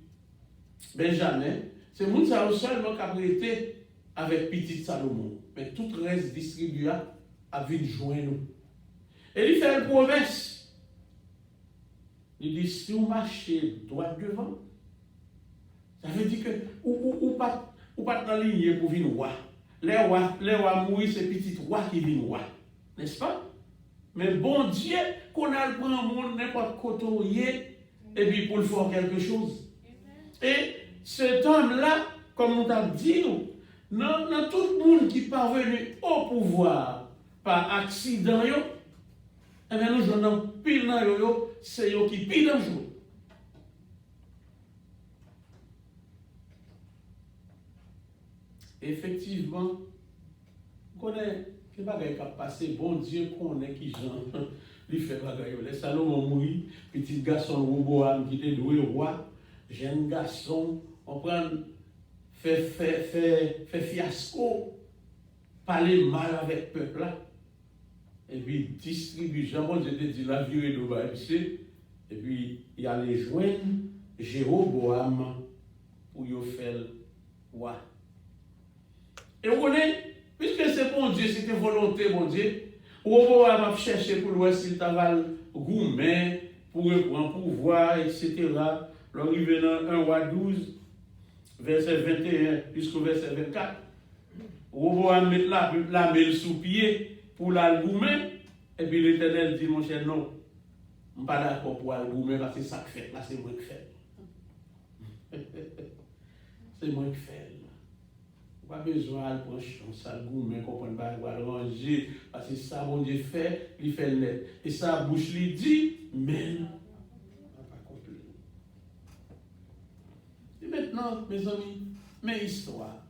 C: Benjamin. C'est le monde seulement qui a prêté avec petit Salomon. Mais tout le reste distribué a vu joindre nous. Et il fait une promesse. Il dit, si vous marchez droit devant, ça veut dire que ou pas dans la ligne pour venir roi. Les rois mourir, c'est petit roi qui vient roi. N'est-ce pas? Mais bon Dieu, qu'on a le prendre un monde n'importe côté, et puis pour le faire quelque chose. Et cet homme-là, comme on t'a dit, dans tout le monde qui est parvenu au pouvoir par accident, et bien nous jouons pile dans yo, c'est eux qui pile dans le jour. Effectivement, on connaît que bagaille qui a passé, bon Dieu connaît qui Jean lui fait bagaille. Les Salomon mourit, petit garçon Roboam qui était doué roi, jeune garçon, on prend fait fiasco, parler mal avec le peuple là. Et puis distribue, Jean-Bon Dieu dit la vie de Baïsé, et puis il allait joindre Jéroboam pour y faire roi. Et vous connaissez, puisque c'est bon Dieu, c'était volonté, bon Dieu, Roboam a cherché pour voir s'il t'avale gourmet, pour reprendre pouvoir, etc. Alors il vient dans 1 roi 12, verset 21 jusqu'au verset 24. Roboam met la mêle sous pied pour l'alboumer, et puis l'Éternel dit, mon cher, non, je ne suis pas d'accord pour l'alboumer parce que c'est ça que fait, là c'est moi qui fais. C'est moi qui fais. Pas besoin de prendre ça, le goût, mais comprendre pas, il va le ranger. Parce que ça, bon Dieu fait, il fait net. Et sa bouche lui dit, mais on va pas compris. Et maintenant, mes amis, mes histoires.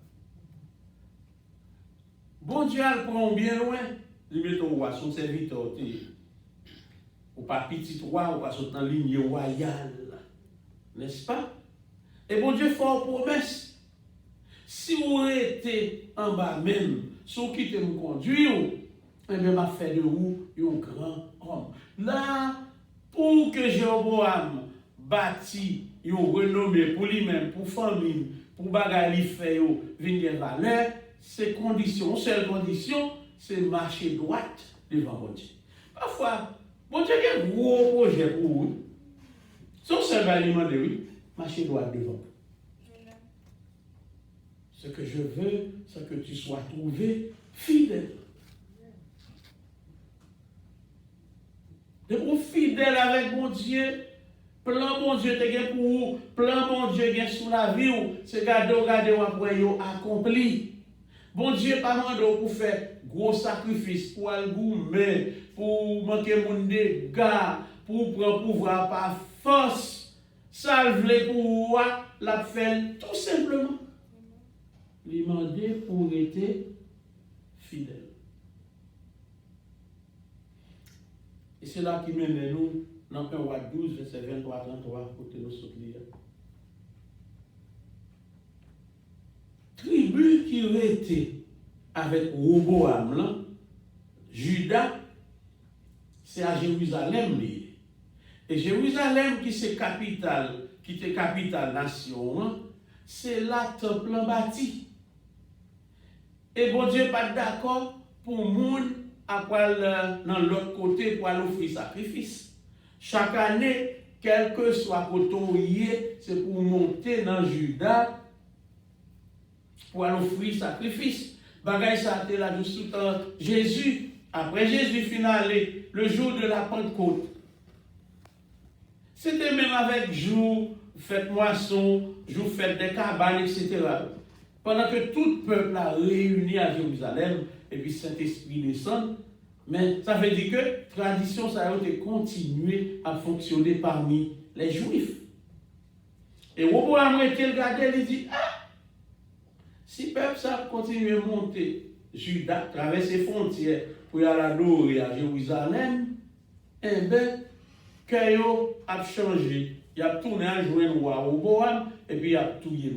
C: Bon Dieu, elle prend bien loin. Il met au roi, son serviteur, ou pas petit roi, ou pas sauter dans la ligne royale. N'est-ce pas? Et bon Dieu fait une promesse. Si vous êtes en bas même, si vous quittez me conduire, eh bien, m'a fait de vous un grand homme. Là, pour que Jéroboam bâti une renommée pour lui-même, pour famille, pour bagaille fait venir valeur, ces conditions, seule condition, c'est marcher droite devant mon Dieu. Parfois, bon Dieu a un gros projet pour vous. Son seul aliment de lui, marcher droite devant vous. Ce que je veux, c'est que tu sois trouvé fidèle. De pour fidèle avec mon Dieu, plan mon Dieu te gen pour vous, plan mon Dieu gen sous la vie, c'est garder après yo accompli. Bon Dieu pas mandé pour faire gros sacrifice, pour aller gourmet, pour manquer mon dégâts, pour prendre pouvoir par force. Ça vle pour vous, la fait tout simplement. Lui demander pour être fidèle. Et c'est là qui mène nous dans 1 Roi 12, verset 23-33, pour nous soutenir. Tribu qui était avec Roboam, Juda, c'est à Jérusalem. Et Jérusalem qui c'est capitale, qui était capitale nation, c'est là le temple bâti. Et bon Dieu pas d'accord pour moun après dans l'autre côté pour aller offrir sacrifice. Chaque année, quel que soit côté, c'est pour monter dans Juda pour aller offrir sacrifice. Bagay ça était là dessous Jésus. Après Jésus finalé, le jour de la Pentecôte. C'était même avec jour fête moisson, jour fête des cabanes, etc. Pendant que tout le peuple a réuni à Jérusalem, et puis Saint-Esprit descend, mais ça veut dire que la tradition, ça a été continuée à fonctionner parmi les Juifs. Et Roboam était regardé, il dit, ah, si le peuple ça continue à monter, Juda traverse ses frontières pour aller adorer à Jérusalem, eh bien, qu'il a changé. Il a tourné à jouer le roi Roboam, et puis il a tout yé.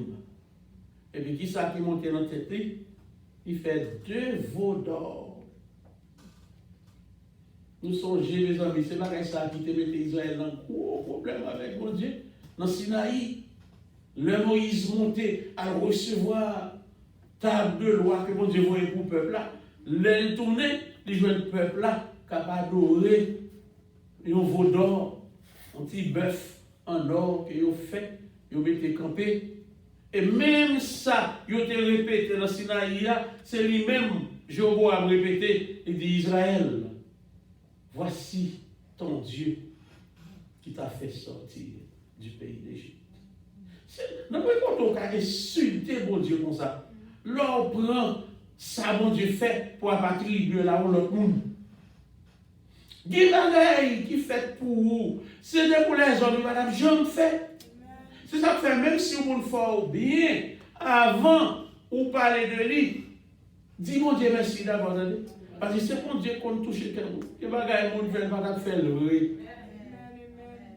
C: Et puis qui ça qui monte dans cette tête? Il fait 2 veaux d'or. Nous songez, les amis, c'est pas ça qui te met Israël dans un gros problème avec mon Dieu. Dans Sinaï, le Moïse monté à recevoir table de loi que mon Dieu voyait pour le peuple là. L'aile tournée, les jeunes peuple là, capable d'adorer un veau d'or, un petit bœuf en or que vous fait, vous mettez campé. Et même ça, vous avez répété dans Sinaï, c'est lui-même, Jéroboam répété, il dit Israël, voici ton Dieu qui t'a fait sortir du pays d'Égypte. Nous ne pouvons pas insulter mon Dieu comme ça. L'on prend ça, mon Dieu fait pour attribuer là où l'autre monde. Guy qui fait pour vous, c'est pour les hommes, madame, je me fais. C'est ça que fait, même si vous me faites bien, avant ou parler de lui, dis mon Dieu merci d'abord. Parce que c'est mon Dieu qu'on touche quelqu'un. Et bagaille, mon Dieu, va faire le.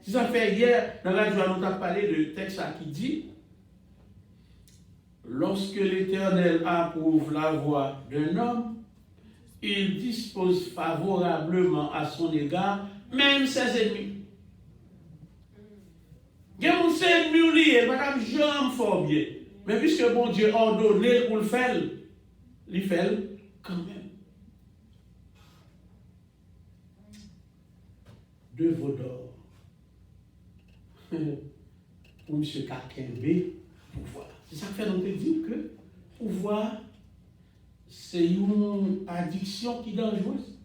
C: C'est ça fait hier, dans la joie, nous avons parlé de texte qui dit lorsque l'Éternel approuve la voie d'un homme, il dispose favorablement à son égard, même ses ennemis. Il y a mon ennemi lié, madame, j'aime fort bien. Mais puisque bon Dieu a ordonné pour le faire, il fait quand même. 2 veaux d'or. Pour M. Kakembe, pouvoir. C'est ça que fait nous te dire que pouvoir, c'est une addiction qui est dangereuse.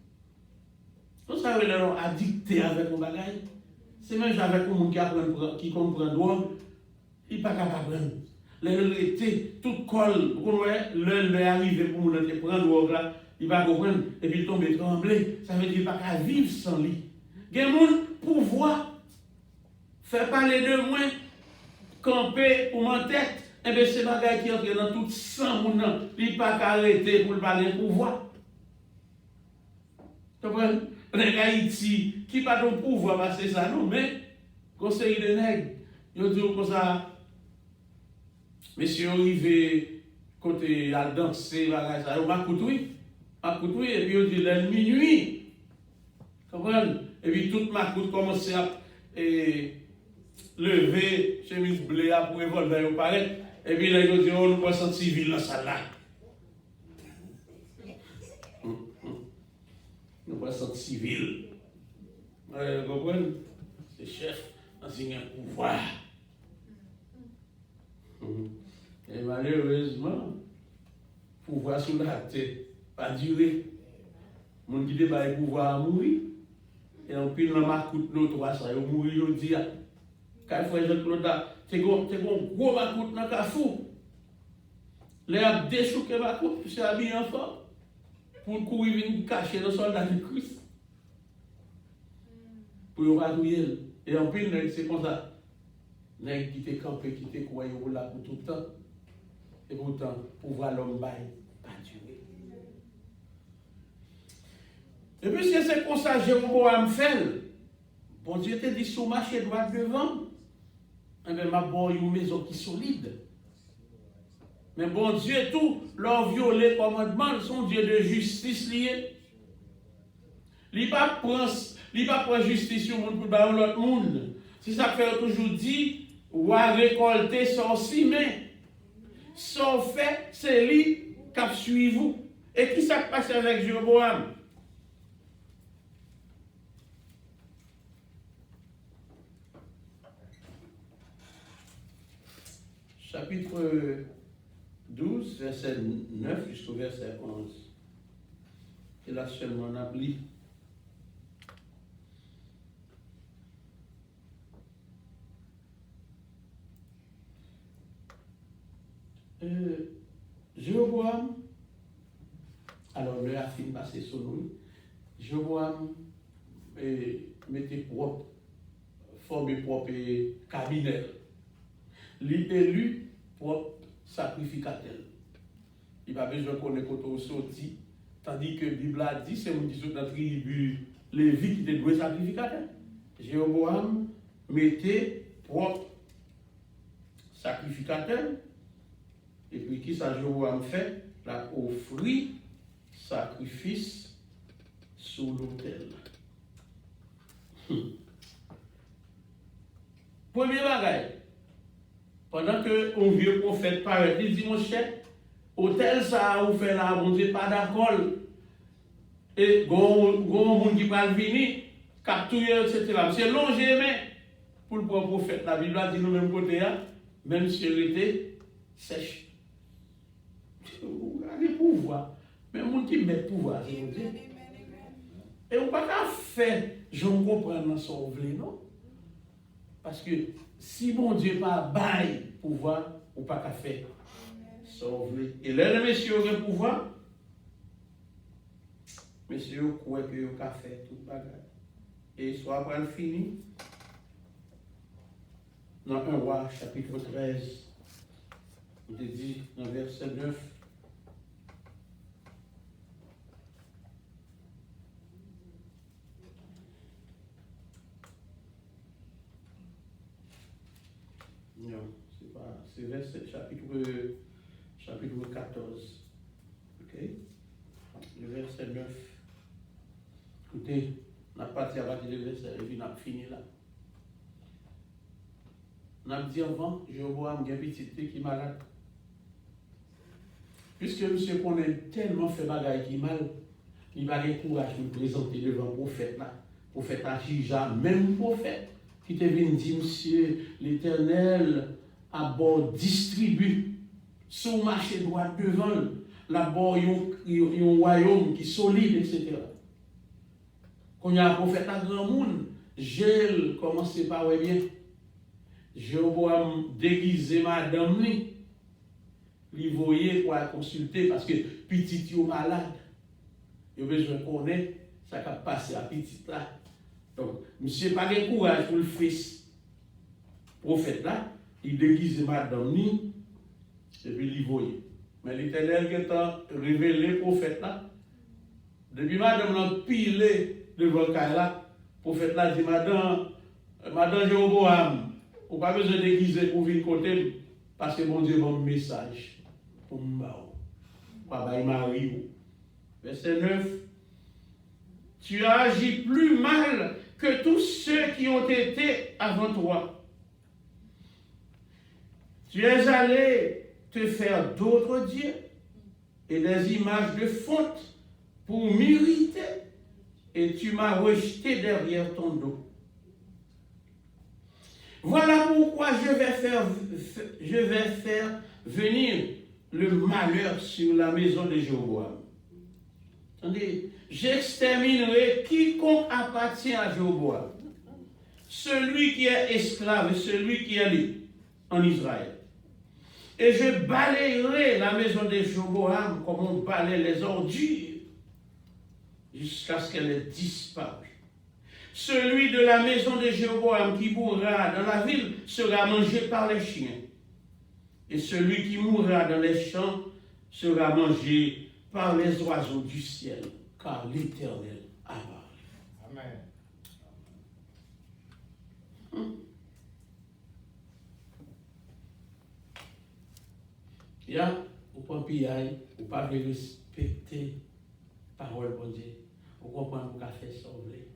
C: Vous savez, leur addicté avec un bagage, c'est même avec un monde qui comprend drogue, il n'est pas capable de prendre. l'été, tout colle, le arrivé pour nous te prendre, là, il va comprendre, et puis il tombe tremblé. Ça veut dire qu'il n'y a pas qu'à vivre sans lui. Il y a des gens pouvoir faire parler de moi, camper pour mon tête, et bien c'est bagaille qui entre dans tout sang, il n'y a pas qu'à arrêter pour le parler pouvoir. Tu comprends? Les Haïti, qui pas de pouvoir passer ça, non, mais conseil de nègres, ils disent comme ça, monsieur arrivé côté à danser, ça, on m'a coutoué, et puis ils disent la minuit, tu comprends? Et puis toute ma coute commence à lever, chemise bleue pour revolver au paraître, et puis là ils disent, oh, nous pas senti civil dans ça là. Nous pas senti civil. Vous comprenez? C'est chef dans un pouvoir. Et malheureusement, pouvoir sous la tête, pas durer. Mon qui débat le pouvoir à mourir. Et on pile dans ma coute l'autre, ça, il mourir, il dit, quand frère Jean-Claude, c'est un gros ma coute dans le cafou. Les a déchouqué ma coute, puis c'est habillé en forme. Pour courir venir cacher le soldat de Christ. Pour y avoir et en pile, c'est comme ça. Nèg qui t'est campé, qui t'est croyé là pour tout le temps. Et pourtant, pouvoir l'homme bail, pas durer. Et puis, si c'est comme ça, Jéroboam fait, bon Dieu te dit, sous marché droit devant, et bien, ma bonne une maison qui est solide. Mais bon Dieu, tout, leur violer commandement, son Dieu de justice lié. Il ne pas prendre justice sur le monde pour l'autre monde. Si ça fait toujours dit, ou à récolter son ciment. Son fait, c'est lui qui suit vous. Et qui ça passe avec Jéroboam? Chapitre 12, verset 9 jusqu'au verset 11. Et là seulement on a lu. Jéroboam, alors le a fini passer sur nous. Jéroboam mettait propre, formé propre cabinet. L'élu propre sacrificateur. Il n'a pas besoin qu'on ait côté sorti. Tandis que la Bible a dit, c'est une qui sont dans la tribu Lévi qui était doué sacrificateur. Jéroboam mettait propre sacrificateur. Et puis, qui ça Jéroboam fait? La offrir sacrifice sur l'autel. Premier bagage. Pendant que un vieux prophète paraît, il dit, mon cher, hôtel ça vous fait là, on n'est pas d'accord. Et grand monde qui va venir, capturer, etc. C'est long, mais pour le prophète, la Bible a dit, nous même côté, même si elle était sèche. Vous avez pouvoir. Mais mon qui met pouvoir, c'est vous dire. Et on ne peut pas faire, je ne comprends pas ce que non? Parce que si mon Dieu pas bail pouvoir, ou pas qu'à faire. Sauver. Et là, les messieurs ont le pouvoir. Messieurs, croient que vous avez fait tout le bagage. Et soit après le fini, dans 1 Roi, chapitre 13, il te dit, dans verset 9, non, c'est pas. C'est verset chapitre 14. Ok? Le verset 9. Écoutez, on a parti à partir du verset et puis on a fini là. On a dit avant, Jéroboam, il y a un petit qui est malade. Puisque monsieur connaît tellement fait bagaille qui est mal, il va avoir le courage de nous présenter devant le prophète là. Prophète Achija, même prophète. Qui te vient dire, monsieur, l'Éternel a bon distribué sur le marché droit devant, là-bas, il y a un royaume qui est solide, etc. Quand il y a un prophète à grand monde, j'ai commencé par bien. Jéroboam déguisé madame, il voyait pour consulter parce que petit est malade. Il a besoin de connaître ça qui a passé à petit là. Donc, monsieur n'a pas de courage pour le fils prophète là, il déguise madame ni, et puis il voyait. Mais l'Éternel qui a révélé le prophète là, depuis madame l'a pilé devant le cas là, le prophète là dit madame Jéroboam, on n'a pas besoin de déguiser pour venir côté, parce que mon Dieu m'a un message pour moi. Papa, il m'a ri. Verset 9. Tu as agi plus mal que tous ceux qui ont été avant toi. Tu es allé te faire d'autres dieux et des images de fonte pour m'irriter, et tu m'as rejeté derrière ton dos. Voilà pourquoi je vais faire venir le malheur sur la maison de Jéroboam. Attendez, j'exterminerai quiconque appartient à Jéroboam, celui qui est esclave et celui qui est libre en Israël. Et je balayerai la maison de Jéroboam comme on balaye les ordures jusqu'à ce qu'elle ait disparu. Celui de la maison de Jéroboam qui mourra dans la ville sera mangé par les chiens. Et celui qui mourra dans les champs sera mangé par les oiseaux du ciel, car l'Éternel a parlé. Amen. Il y a, au point piaille, ou pas respecter la parole de Dieu. Vous comprenez pour faire sauver.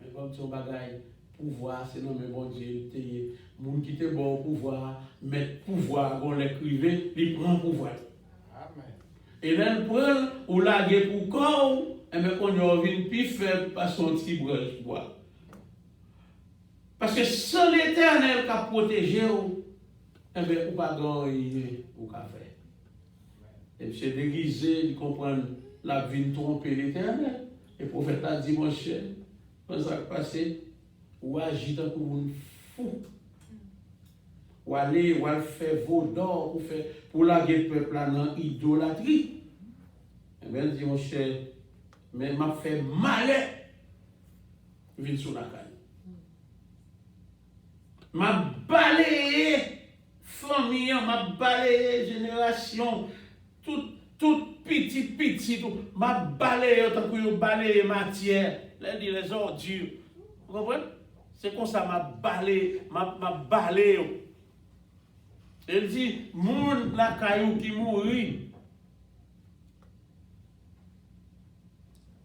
C: Mais comme son bagaille, pouvoir, c'est non, mais bon Dieu, les gens qui ont bon pouvoir, mettre pouvoir, on l'écrivait, il prend pouvoir. Amen. Et là, il prend, ou lague pour corps, et bien qu'on y revient plus faible par son petit brèche bois. Parce que c'est l'Éternel qui a protégé, et bien, ou pas gagner, ou qu'a fait. Et monsieur déguisé, il comprend la vie de tromper l'Éternel. Et le prophète a dit, mon cher, quand ça passe, ou agit comme un fou. Ou aller, ou faire vos d'or, pour laguer le peuple dans l'idolâtrie. Et bien, il dit, mon cher, mais m'a fait malheur, vient sur la caille. M'a balayé famille, m'a balayé génération, tout petit, tout, m'a balayé autant que je balayé matière, les ordures. Vous comprenez? C'est comme ça, m'a balayé. Elle dit, moun la caillou qui mourit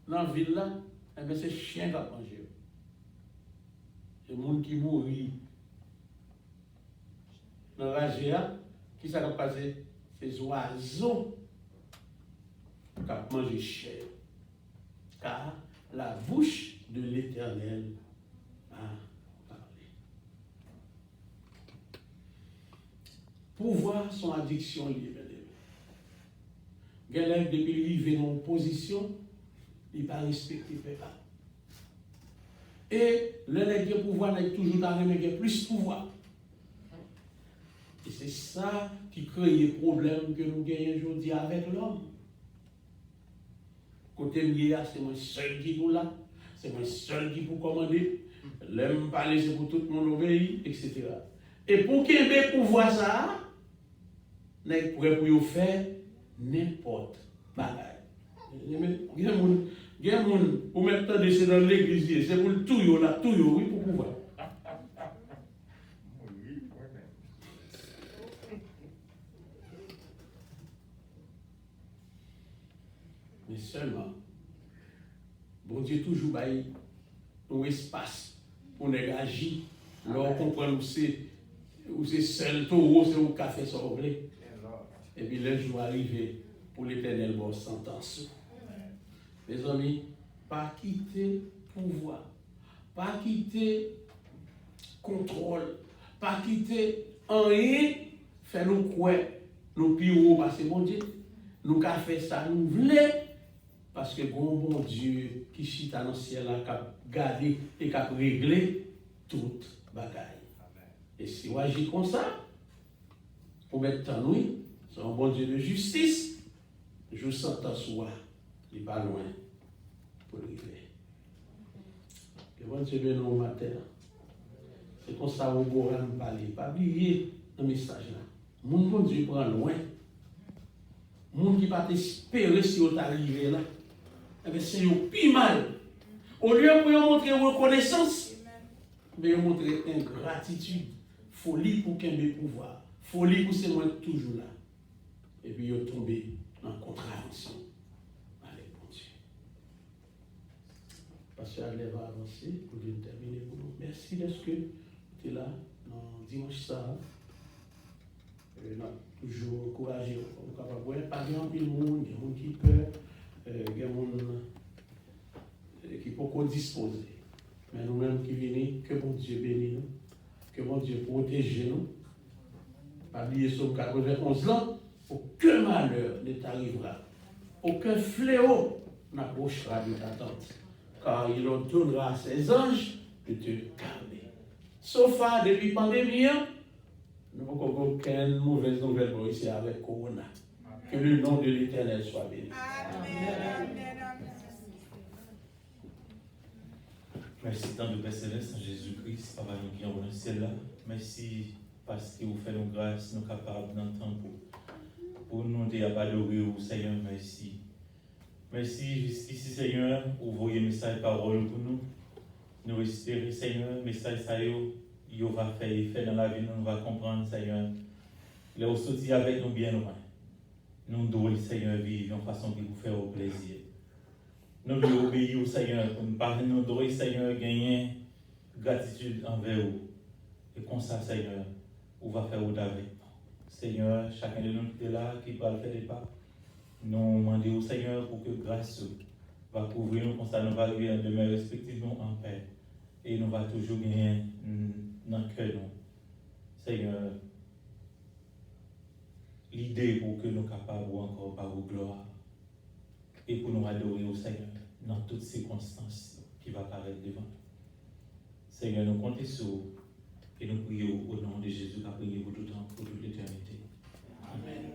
C: dans la ville là, eh bien c'est chien qui a mangé. C'est moun qui mourit dans la GA, qui ça va passer? Ces oiseaux qui ont mangé chair. Car la bouche de l'Éternel a parlé. Pouvoir son addiction liée. Quelqu'un depuis qu'il vit dans une position, il ne va pas respecter le peuple. Et le pouvoir n'est toujours dans le plus pouvoir. Et c'est ça qui crée les problèmes que nous gagnons aujourd'hui avec l'homme. Côté lié, c'est moi seul qui pour là, c'est moi seul qui pour commander. L'aime parler, c'est pour tout le monde obéir, etc. Et pour qu'il ait pouvoir ça, n'est prêt pour faire n'importe bagaille. Il y a des gens pour mettre dans l'église, c'est pour le tout, oui, pour pouvoir. Mais seulement, bon Dieu toujours bail un espace pour nous agir. Alors on comprend où c'est seul taureau, c'est où café sauvé. Et puis le jour arrivé pour l'Éternel bon sentence. Mes amis, pas quitter pouvoir, pas quitter contrôle, pas quitter rien, faire nous croire, nous pire parce que bon Dieu, nous avons fait ça, nous voulons. Parce que bon Dieu qui chite dans le ciel qui a gardé et qui a réglé toute bagaille. Et si on agit comme ça, pour mettre en nous, C'est un bon Dieu de justice. Je sens ta soie. Il n'est pas loin pour le arriver. Que bon Dieu bénisse au matin. C'est comme ça qu'on pourra nous parler. Pas oublier le message là. Mon bon Dieu prend loin. Mon qui va t'espérer si on t'arrive là. Eh bien, c'est au plus mal. Au lieu pour montrer reconnaissance, mais montrer ingratitude, folie pour qu'il y ait pouvoir, folie pour c'est moi toujours là. Et puis ils tombé dans contravention. Allez, bon Dieu. Pasteur Adler va avancer pour terminer pour nous. Merci de ce que tu es là, dans dimanche soir. Toujours encouragé, pas grand pile monde, il y a des gens qui peur, il y a des gens qui peuvent disposer. Mais nous-mêmes qui venons, que bon Dieu bénisse nous, que bon Dieu protège nous. Pas oublier sur 91 ans, aucun malheur ne t'arrivera, aucun fléau n'approchera de ta tente, car il ordonnera à ses anges de te garder. Sauf depuis la pandémie, nous n'avons aucune mauvaise nouvelle pour ici avec Corona. Que le nom de l'Éternel soit béni.
D: Amen.
E: Merci tant de Père Céleste en Jésus-Christ, Papa nous qui est dans le ciel là. Merci parce que vous faites nos grâces, nous capables d'entendre pour nous adorer au Seigneur. Merci. Merci jusqu'ici Seigneur, vous voyez message parole pour nous. Nous espérons Seigneur, message ça il va faire effet dans la vie, nous va comprendre Seigneur. Il est sorti avec nous bien loin. Nous devons Seigneur vivre en façon qui vous fait au plaisir. Nous devons obéir au Seigneur, nous devons Seigneur gagner gratitude envers vous. Et comme ça, Seigneur, on va faire au avec. Seigneur, chacun de nous qui est là, qui va faire des pas, nous demandons au Seigneur pour que grâce va couvrir nous, comme ça nous va arriver demain respectivement en paix. Et nous va toujours gagner dans le cœur. Seigneur, l'idée pour que nous capables encore par vos gloires et pour nous adorer au Seigneur dans toutes circonstances qui va apparaître devant nous. Seigneur, nous comptons sur vous et nous prions au nom de Jésus qui a prié pour tout temps, pour toute l'éternité. Amen.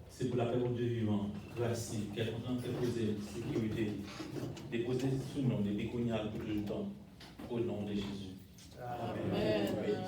E: C'est pour la paix de Dieu vivant, grâce, qu'elle est en train de poser sécurité, déposer sous le nom de Béconial pour tout le temps, au nom de Jésus. Amen. Amen.